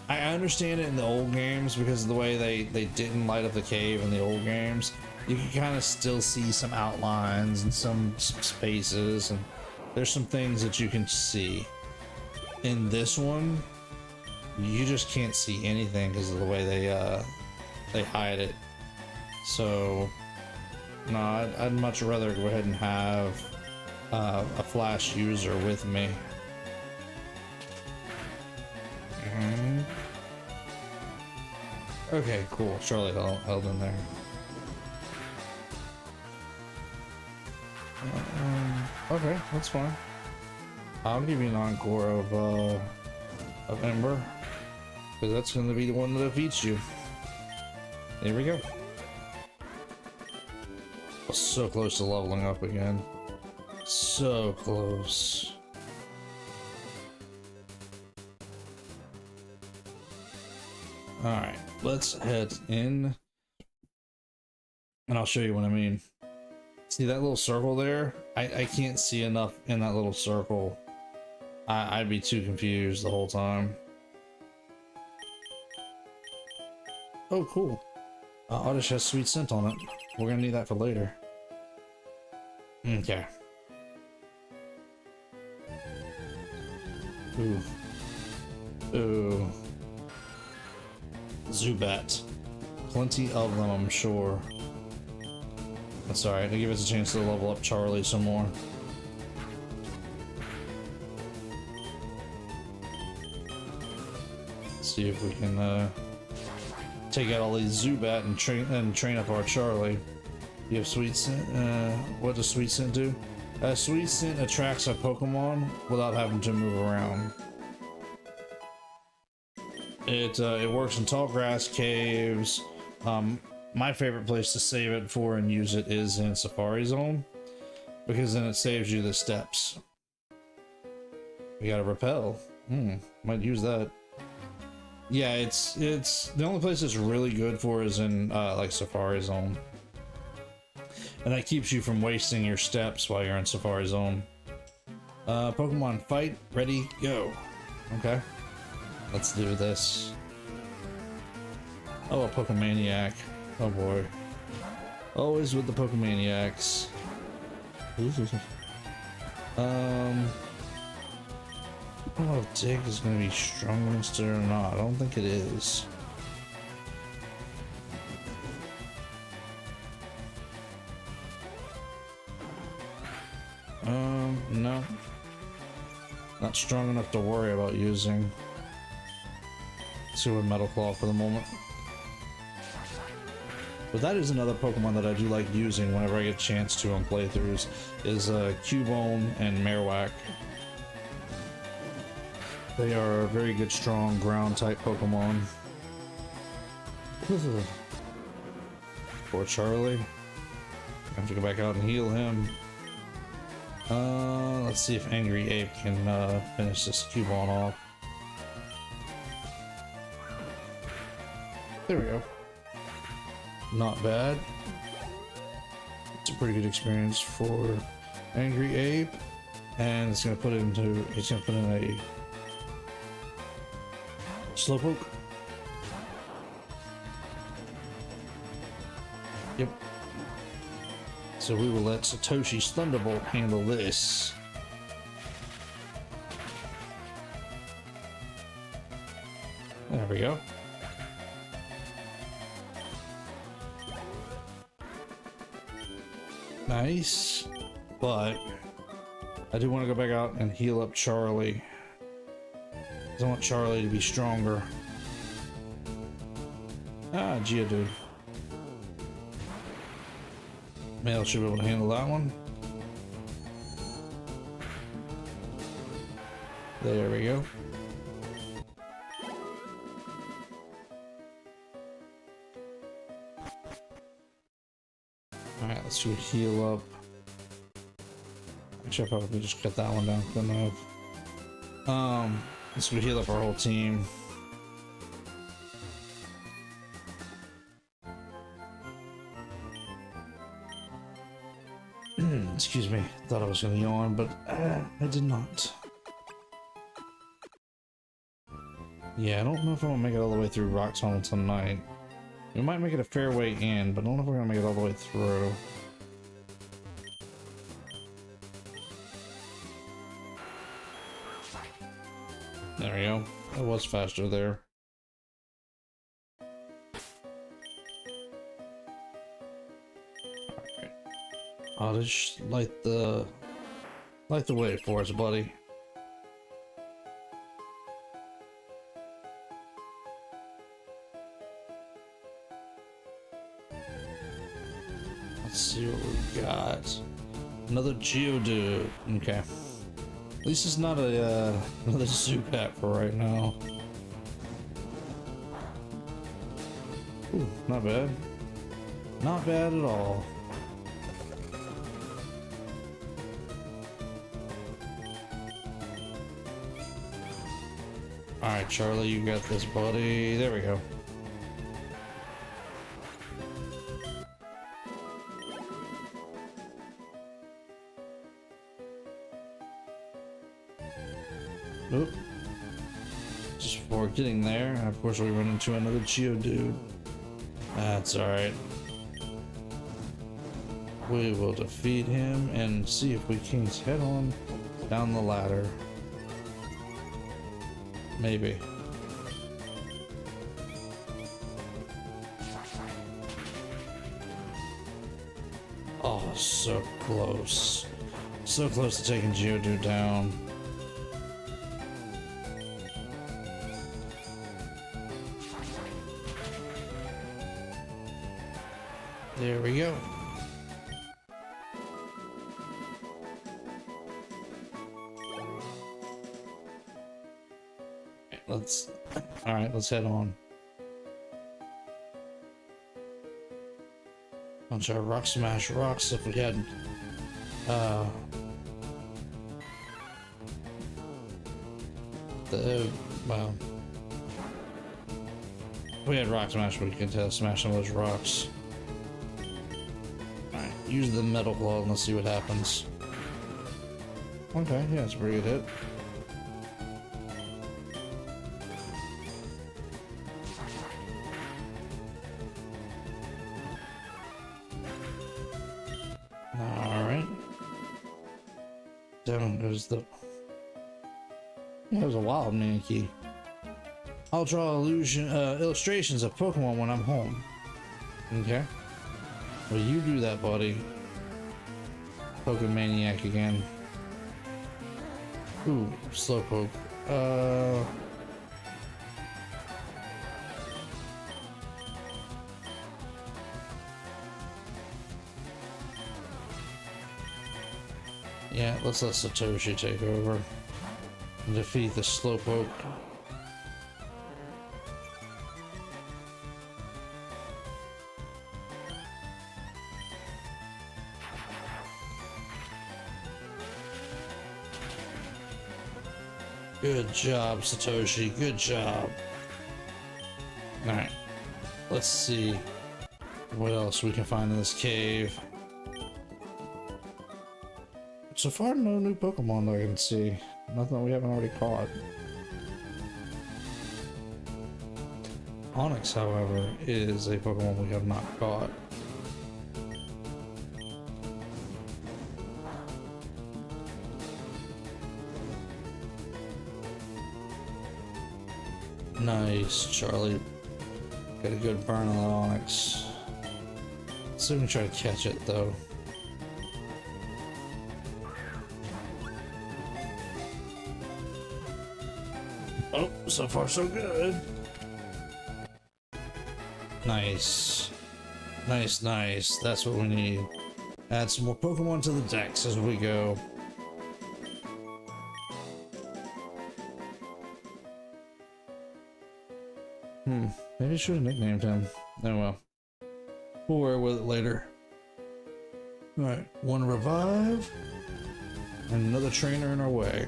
S1: I understand it in the old games because of the way they didn't light up the cave in the old games. You can kind of still see some outlines and some spaces, and there's some things that you can see. In this one, you just can't see anything because of the way they hide it. So, no, I'd much rather go ahead and have a Flash user with me. Okay, cool. Charlie held in there. Okay, that's fine. I'll give you an encore of Ember, because that's going to be the one that defeats you. There we go. So close to leveling up again. So close. Alright, let's head in. And I'll show you what I mean. See that little circle there? I can't see enough in that little circle. I'd be too confused the whole time. Oh, cool. Oddish has sweet scent on it. We're gonna need that for later. Okay. Ooh. Ooh. Zubat. Plenty of them, I'm sure. That's alright, to give us a chance to level up Charlie some more. See if we can take out all these Zubat and train up our Charlie. You have Sweet Scent. What does Sweet Scent do? Sweet Scent attracts a Pokemon without having to move around. It works in tall grass caves. My favorite place to save it for and use it is in Safari Zone, because then it saves you the steps. We got a Repel. Might use that. Yeah, it's the only place it's really good for is in like Safari Zone, and that keeps you from wasting your steps while you're in Safari Zone. Pokemon fight, ready, go. Okay, let's do this. Oh, a Pokemaniac. Oh boy, always with the Pokemaniacs. I don't know if Dig is going to be strong against it or not. I don't think it is. No. Not strong enough to worry about using. Let's go with Metal Claw for the moment. But that is another Pokemon that I do like using whenever I get a chance to on playthroughs, is Cubone and Marowak. They are a very good, strong ground type Pokemon. Poor Charlie. I have to go back out and heal him. Let's see if Angry Ape can finish this Cubone off. There we go. Not bad. It's a pretty good experience for Angry Abe, and it's gonna put it into. It's gonna put in a Slowpoke. Yep. So we will let Satoshi's Thunderbolt handle this. There we go. Nice. But I do want to go back out and heal up Charlie. I want Charlie to be stronger. Ah, Geodude. Male should be able to handle that one. There we go. Alright, let's do a heal up. Actually, I probably just cut that one down quick enough. Let's go heal up our whole team. Excuse me, thought I was gonna yawn, but I did not. Yeah, I don't know if I'm gonna make it all the way through Rock Tunnel tonight. We might make it a fair way in, but I don't know if we're gonna make it all the way through. There we go. It was faster there. Alright. I'll just light the way for us, buddy. Let's see what we got. Another Geodude. Okay. At least it's not a another Zubat for right now. Ooh, not bad. Not bad at all. Alright, Charlie, you got this, buddy. There we go. Oop. Just before getting there, of course we run into another Geodude. That's alright. We will defeat him and see if we can head on down the ladder. Maybe. Oh, so close. So close to taking Geodude down. There we go. Let's head on. I'll try Rock Smash Rocks if we had well, if we had Rock Smash, we could smash some of those rocks. Alright, use the Metal Claw and let's see what happens. Okay, yeah, it's a pretty good hit. Alright. Down goes the... There's a wild Mankey. I'll draw illustrations of Pokemon when I'm home. Okay. Well, you do that, buddy. Pokemaniac again. Ooh, Slowpoke. Yeah, let's let Satoshi take over and defeat the Slowpoke. Good job, Satoshi. Good job. Alright. Let's see what else we can find in this cave. So far, no new Pokemon that I can see. Nothing that we haven't already caught. Onyx, however, is a Pokemon we have not caught. Nice, Charlie. Got a good burn on that Onyx. Let's see if we can try to catch it, though. Oh, so far so good. Nice. Nice, nice. That's what we need. Add some more Pokemon to the decks as we go. Maybe I should have nicknamed him. Oh well. We'll worry with it later. Alright, one revive. And another trainer in our way.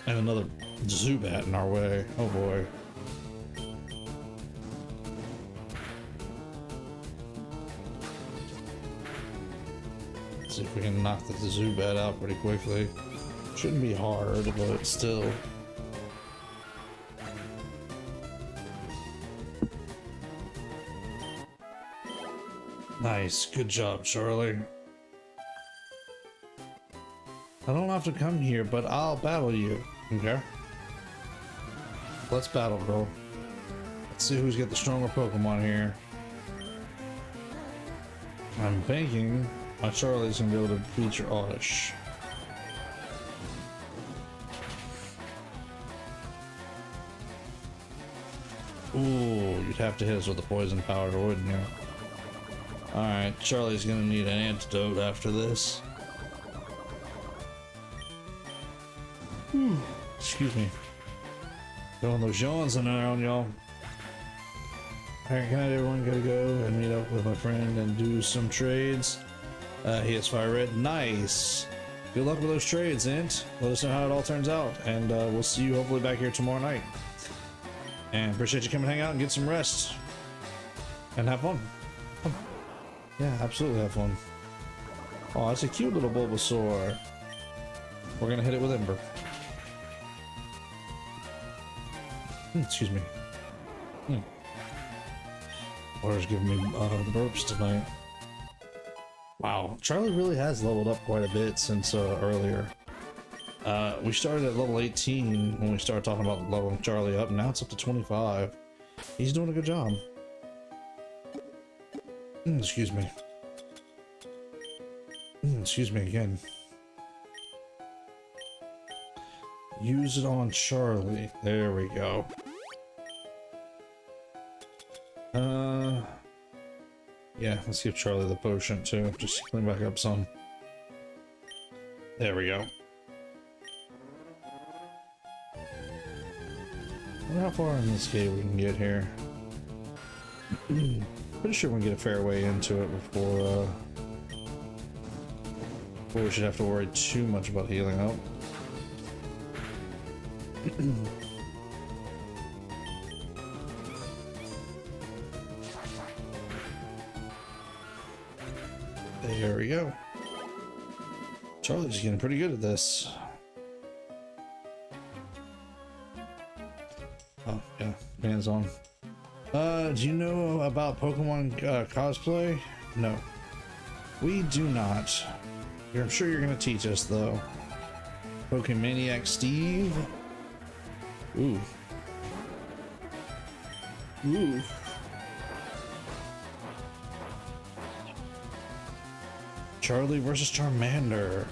S1: And another Zubat in our way. Oh boy. Let's see if we can knock the Zubat out pretty quickly. Shouldn't be hard, but still. Nice, good job, Charlie. I don't have to come here, but I'll battle you. Okay? Let's battle, bro. Let's see who's got the stronger Pokemon here. I'm banking my Charlie's gonna be able to beat your Oddish. Ooh, you'd have to hit us with a poison powder, wouldn't you? Alright, Charlie's gonna need an antidote after this. Excuse me. Throwing those yawns in around, y'all. Alright, good night, everyone. Gotta go and meet up with my friend and do some trades. He has Fire Red. Nice. Good luck with those trades, Int. Let us know how it all turns out. And we'll see you hopefully back here tomorrow night. And appreciate you coming hang out and get some rest. And have fun. Yeah, absolutely have fun. Oh, that's a cute little Bulbasaur. We're gonna hit it with Ember. Excuse me. Water's giving me the burps tonight. Wow, Charlie really has leveled up quite a bit since earlier. We started at level 18 when we started talking about leveling Charlie up, and now it's up to 25. He's doing a good job. Excuse me. Excuse me again. Use it on Charlie. There we go. Yeah, let's give Charlie the potion too. Just clean back up some. There we go. I wonder how far in this cave we can get here. Pretty sure we can get a fair way into it before we should have to worry too much about healing up. There we go. Charlie's getting pretty good at this. Oh, yeah, band's on. Do you know about Pokemon cosplay? No. We do not. I'm sure you're gonna teach us though. Pokemaniac Steve? Ooh. Ooh. Charlie versus Charmander.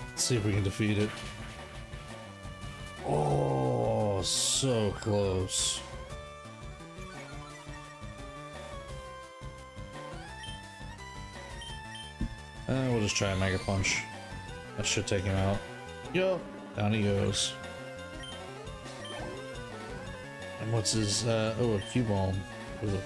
S1: Let's see if we can defeat it. Oh, so close. We'll just try a Mega Punch. That should take him out. Yup, down he goes. And what's his, oh, a Cubone. Ooh.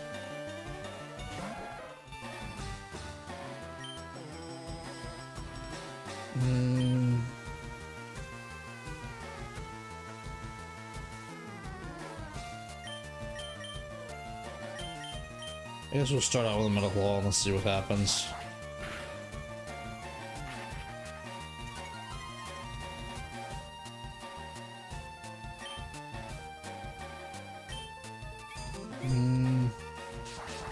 S1: I guess we'll start out with a metal claw and let's see what happens.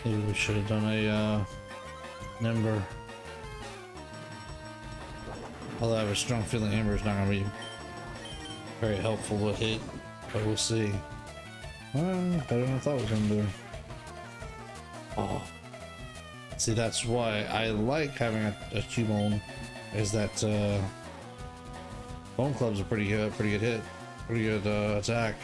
S1: Maybe we should have done a Ember. Although I have a strong feeling Ember is not going to be very helpful to hit, but we'll see. Well, better than I thought it was going to do. Oh. See, that's why I like having a Cubone, is that Bone Club's a pretty good hit, pretty good attack.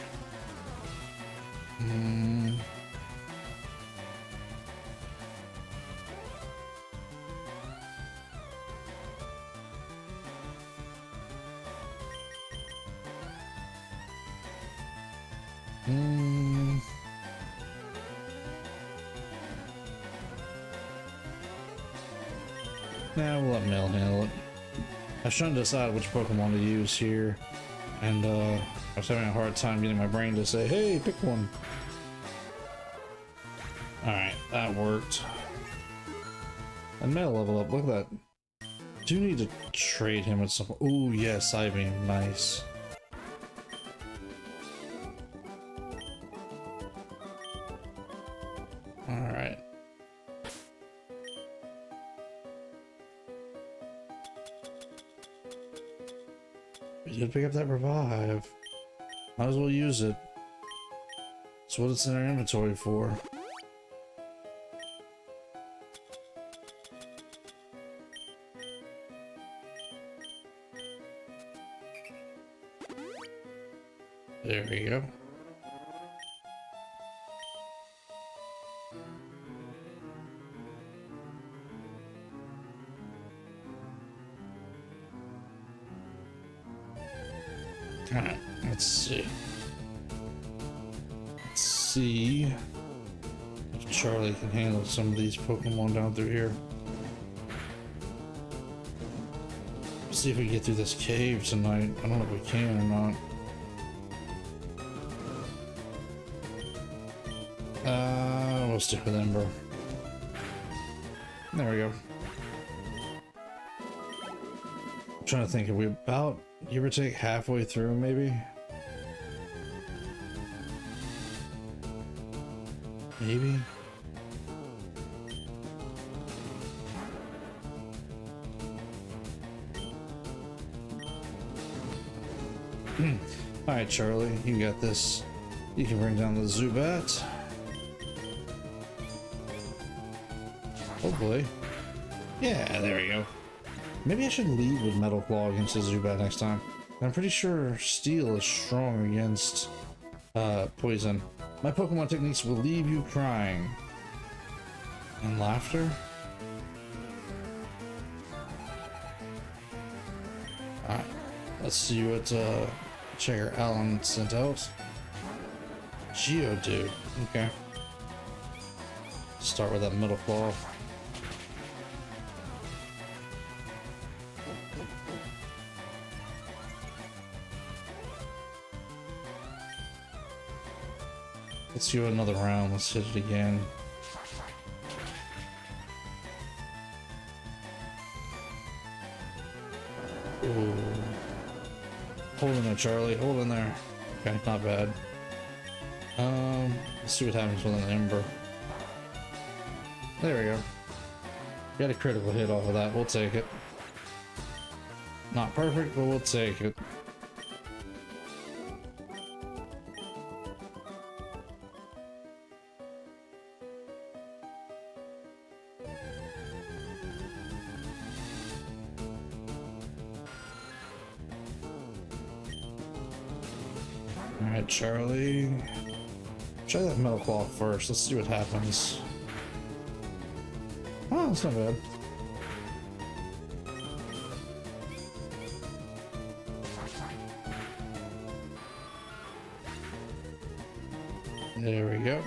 S1: Nah, we'll let Mel handle it. I was trying to decide which Pokemon to use here, and I was having a hard time getting my brain to say, hey, pick one. Alright, that worked. And Mel level up, look at that. Do need to trade him at some point. Ooh, yes, Psybeam, nice. Alright. We did pick up that revive. Might as well use it. That's what it's in our inventory for. There we go. Alright, let's see. Let's see if Charlie can handle some of these Pokemon down through here. Let's see if we can get through this cave tonight. I don't know if we can or not. We'll stick with Ember. There we go. I'm trying to think, are we about, give or take, halfway through maybe? Maybe? Alright, Charlie, you got this. You can bring down the Zubat. Hopefully. Yeah, there we go. Maybe I should lead with Metal Claw against the Zubat next time. I'm pretty sure Steel is strong against poison. My Pokemon techniques will leave you crying. And laughter? Alright, let's see what Checker Allen sent out. Geodude, okay. Start with that Metal Claw. Let's do another round. Let's hit it again. Ooh. Hold in there, Charlie. Hold in there. Okay, not bad. Let's see what happens with an Ember. There we go. Got a critical hit off of that. We'll take it. Not perfect, but we'll take it. Alright, Charlie. Try that Metal Claw first. Let's see what happens. Oh, that's not bad. There we go.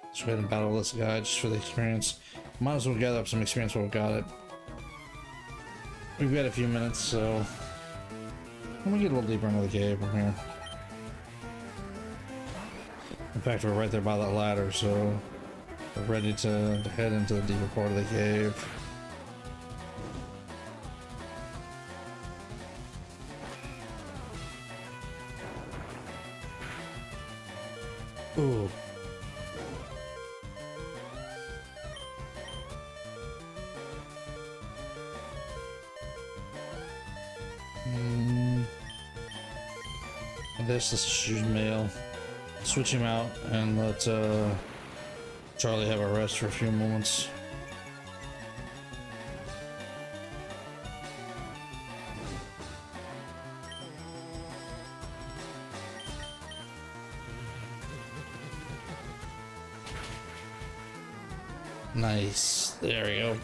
S1: Let's go ahead and battle this guy just for the experience. Might as well gather up some experience while we got it. we've got a few minutes, so let me get a little deeper into the cave from here. In fact, we're right there by that ladder, so we're ready to head into the deeper part of the cave. Ooh. This is shoot mail. Switch him out and let Charlie have a rest for a few moments. Nice. There we go.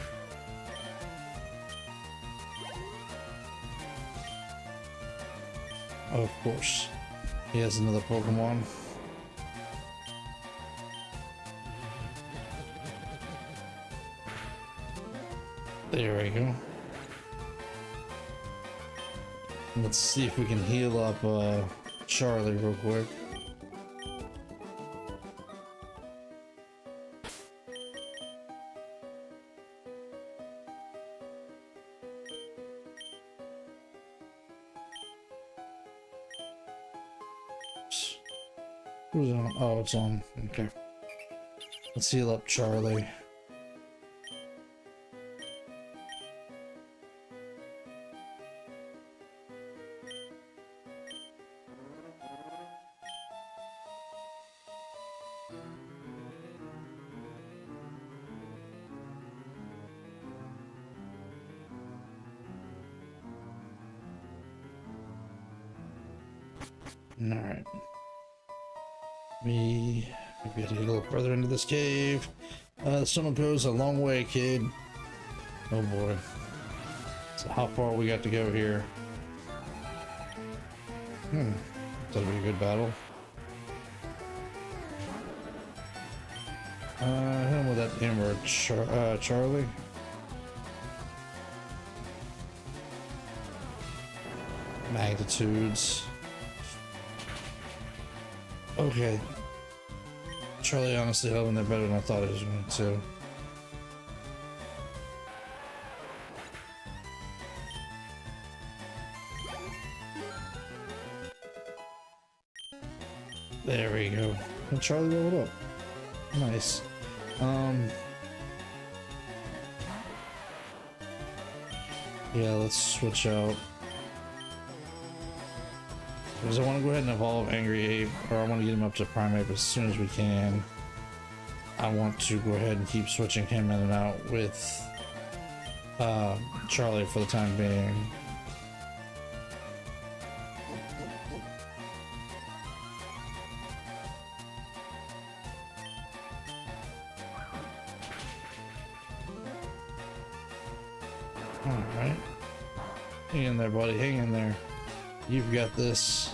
S1: Of course. He has another Pokemon. There we go. Let's see if we can heal up Charlie real quick. Who's on? Oh, it's on. Okay. Let's heal up Charlie. Alright. Maybe I have to get a little further into this cave. The tunnel goes a long way, kid. Oh boy. So how far we got to go here? That'll be a good battle. Hit him with that emerald, Charlie. Magnitudes. Okay. Charlie honestly held in there better than I thought he was going to. There we go. And Charlie leveled up. Nice. Yeah, let's switch out. Because I want to go ahead and evolve Angry Ape, or I want to get him up to Primeape as soon as we can. I want to go ahead and keep switching him in and out with Charlie for the time being. Alright. Hang in there, buddy. Hang in there. You've got this.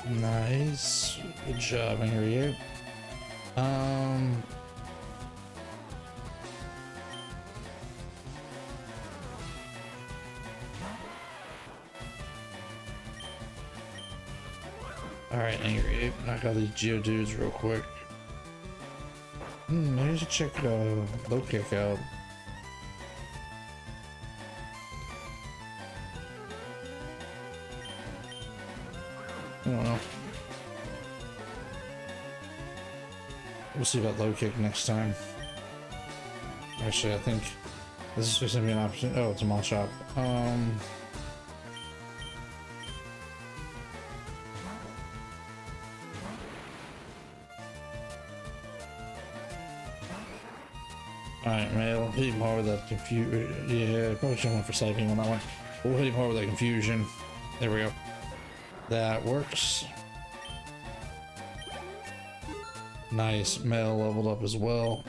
S1: Nice. Good job, Angry Ape. Alright, Angry Ape, knock out these Geodudes real quick. Maybe I should check Low Kick out. I don't know. We'll see about Low Kick next time. Actually, I think this is just gonna be an option. Oh, it's a Mall Shop. Alright, Mail, hit him hard with that confusion. Yeah, probably should have went for Psychic on that one. We'll hit him hard with that confusion. There we go. That works. Nice. Mail leveled up as well.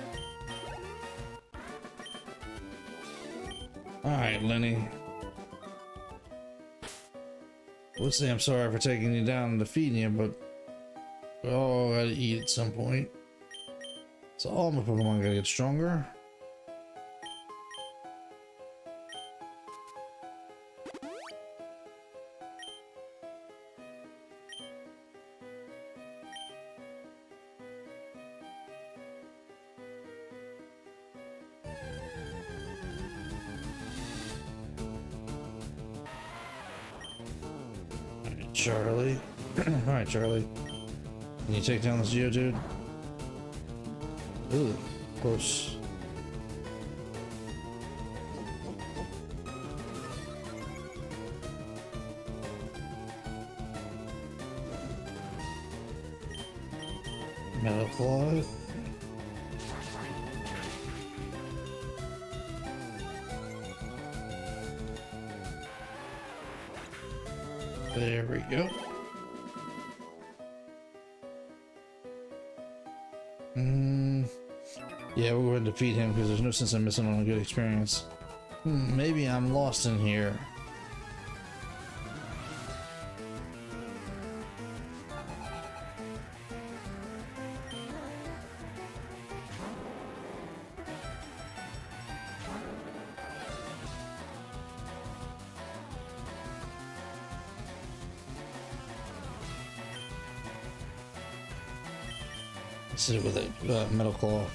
S1: Alright, Lenny. We'll say I'm sorry for taking you down and defeating you, but we all gotta eat at some point. So all my Pokemon gotta get stronger. Charlie. Alright, Charlie. Can you take down this Geodude? Ooh, close. Metal Claw. There we go. Yeah, we'll go ahead and defeat him because there's no sense in missing on a good experience. Maybe I'm lost in here. Let's see with a Metal Claw.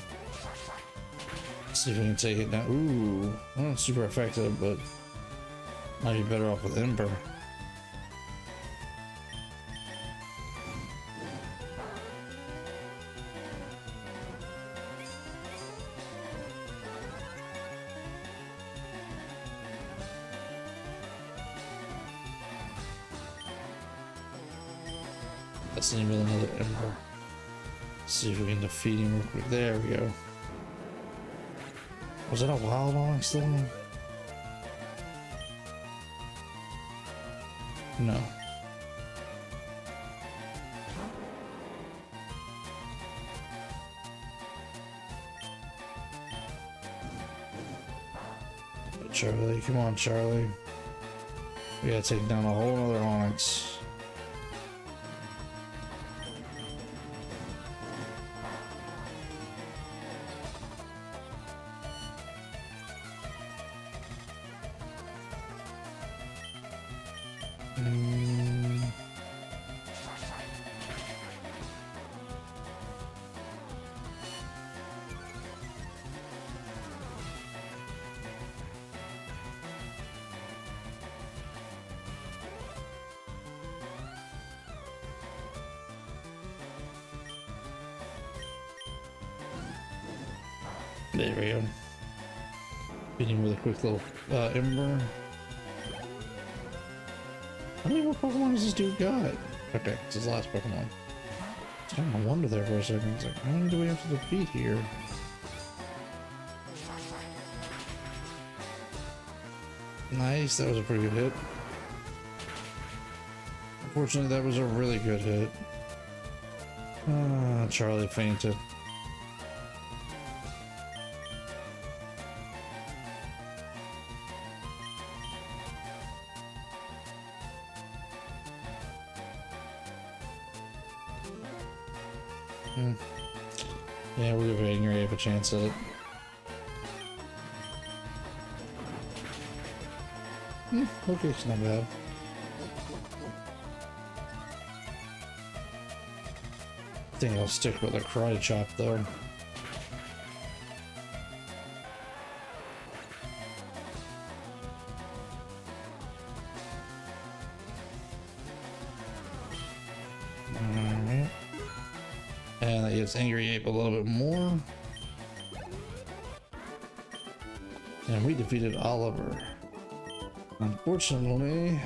S1: See if we can take it down. Ooh, not super effective, but might be better off with Ember. Let's need another Ember. See if we can defeat him real quick. There we go. Was that a wild Onyx though? No. Charlie, come on, Charlie. We gotta take down a whole other Onyx. There we go. Beat him with a quick little Ember. How many more Pokemon has this dude got? Okay, it's his last Pokemon. I kind of wonder there for a second. It's like, how many do we have to defeat here? Nice, that was a pretty good hit. Unfortunately, that was a really good hit. Charlie fainted. Yeah, we'll give Angry Ape a chance at it. Okay, it's not bad. I think I'll stick with a Karate Chop though. And that gives Angry Ape a little bit more. And we defeated Oliver. Unfortunately,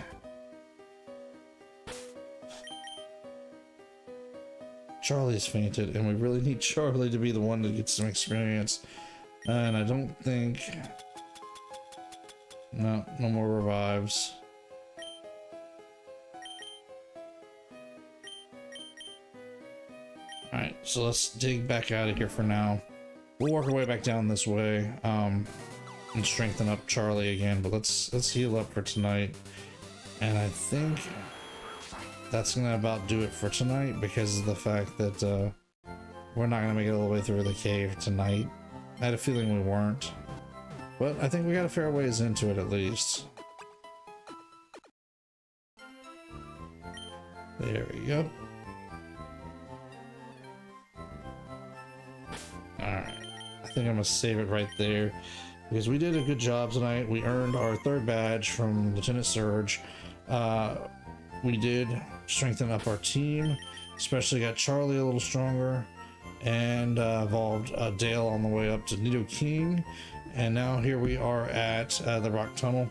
S1: Charlie's fainted, and we really need Charlie to be the one to get some experience. And I don't think... No more revives. Alright, so let's dig back out of here for now. We'll work our way back down this way, and strengthen up Charlie again, but let's heal up for tonight. And I think that's gonna about do it for tonight because of the fact that we're not gonna make it all the way through the cave tonight. I had a feeling we weren't, but I think we got a fair ways into it at least. There we go. Alright, I think I'm gonna save it right there because we did a good job tonight. We earned our 3rd badge from Lieutenant Surge. We did strengthen up our team, especially got Charlie a little stronger, and evolved Dale on the way up to Nido King, and now here we are at the Rock Tunnel.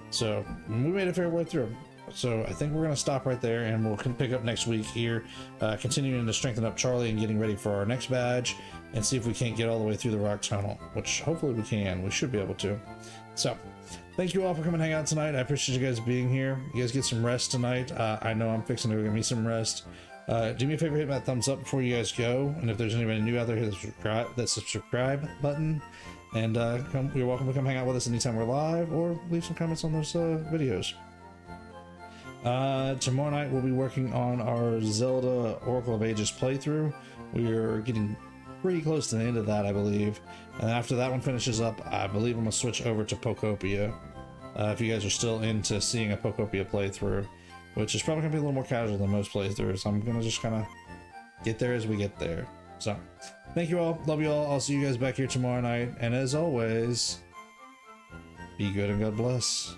S1: So we made a fair way through. So I think we're going to stop right there, and we'll pick up next week here, continuing to strengthen up Charlie and getting ready for our next badge, and see if we can't get all the way through the Rock Tunnel, which hopefully we can. We should be able to. So thank you all for coming and hang out tonight. I appreciate you guys being here. You guys get some rest tonight. I know I'm fixing to give me some rest. Do me a favor, hit that thumbs up before you guys go, and if there's anybody new out there, hit that subscribe button, and you're welcome to come hang out with us anytime we're live, or leave some comments on those videos. Tomorrow night we'll be working on our Zelda Oracle of Ages playthrough. We are getting pretty close to the end of that, I believe, and after that one finishes up, I believe I'm gonna switch over to Pokopia. If you guys are still into seeing a Pokopia playthrough, which is probably gonna be a little more casual than most playthroughs. I'm gonna just kind of get there as we get there. So thank you all, love you all. I'll see you guys back here tomorrow night, and as always, be good and God bless.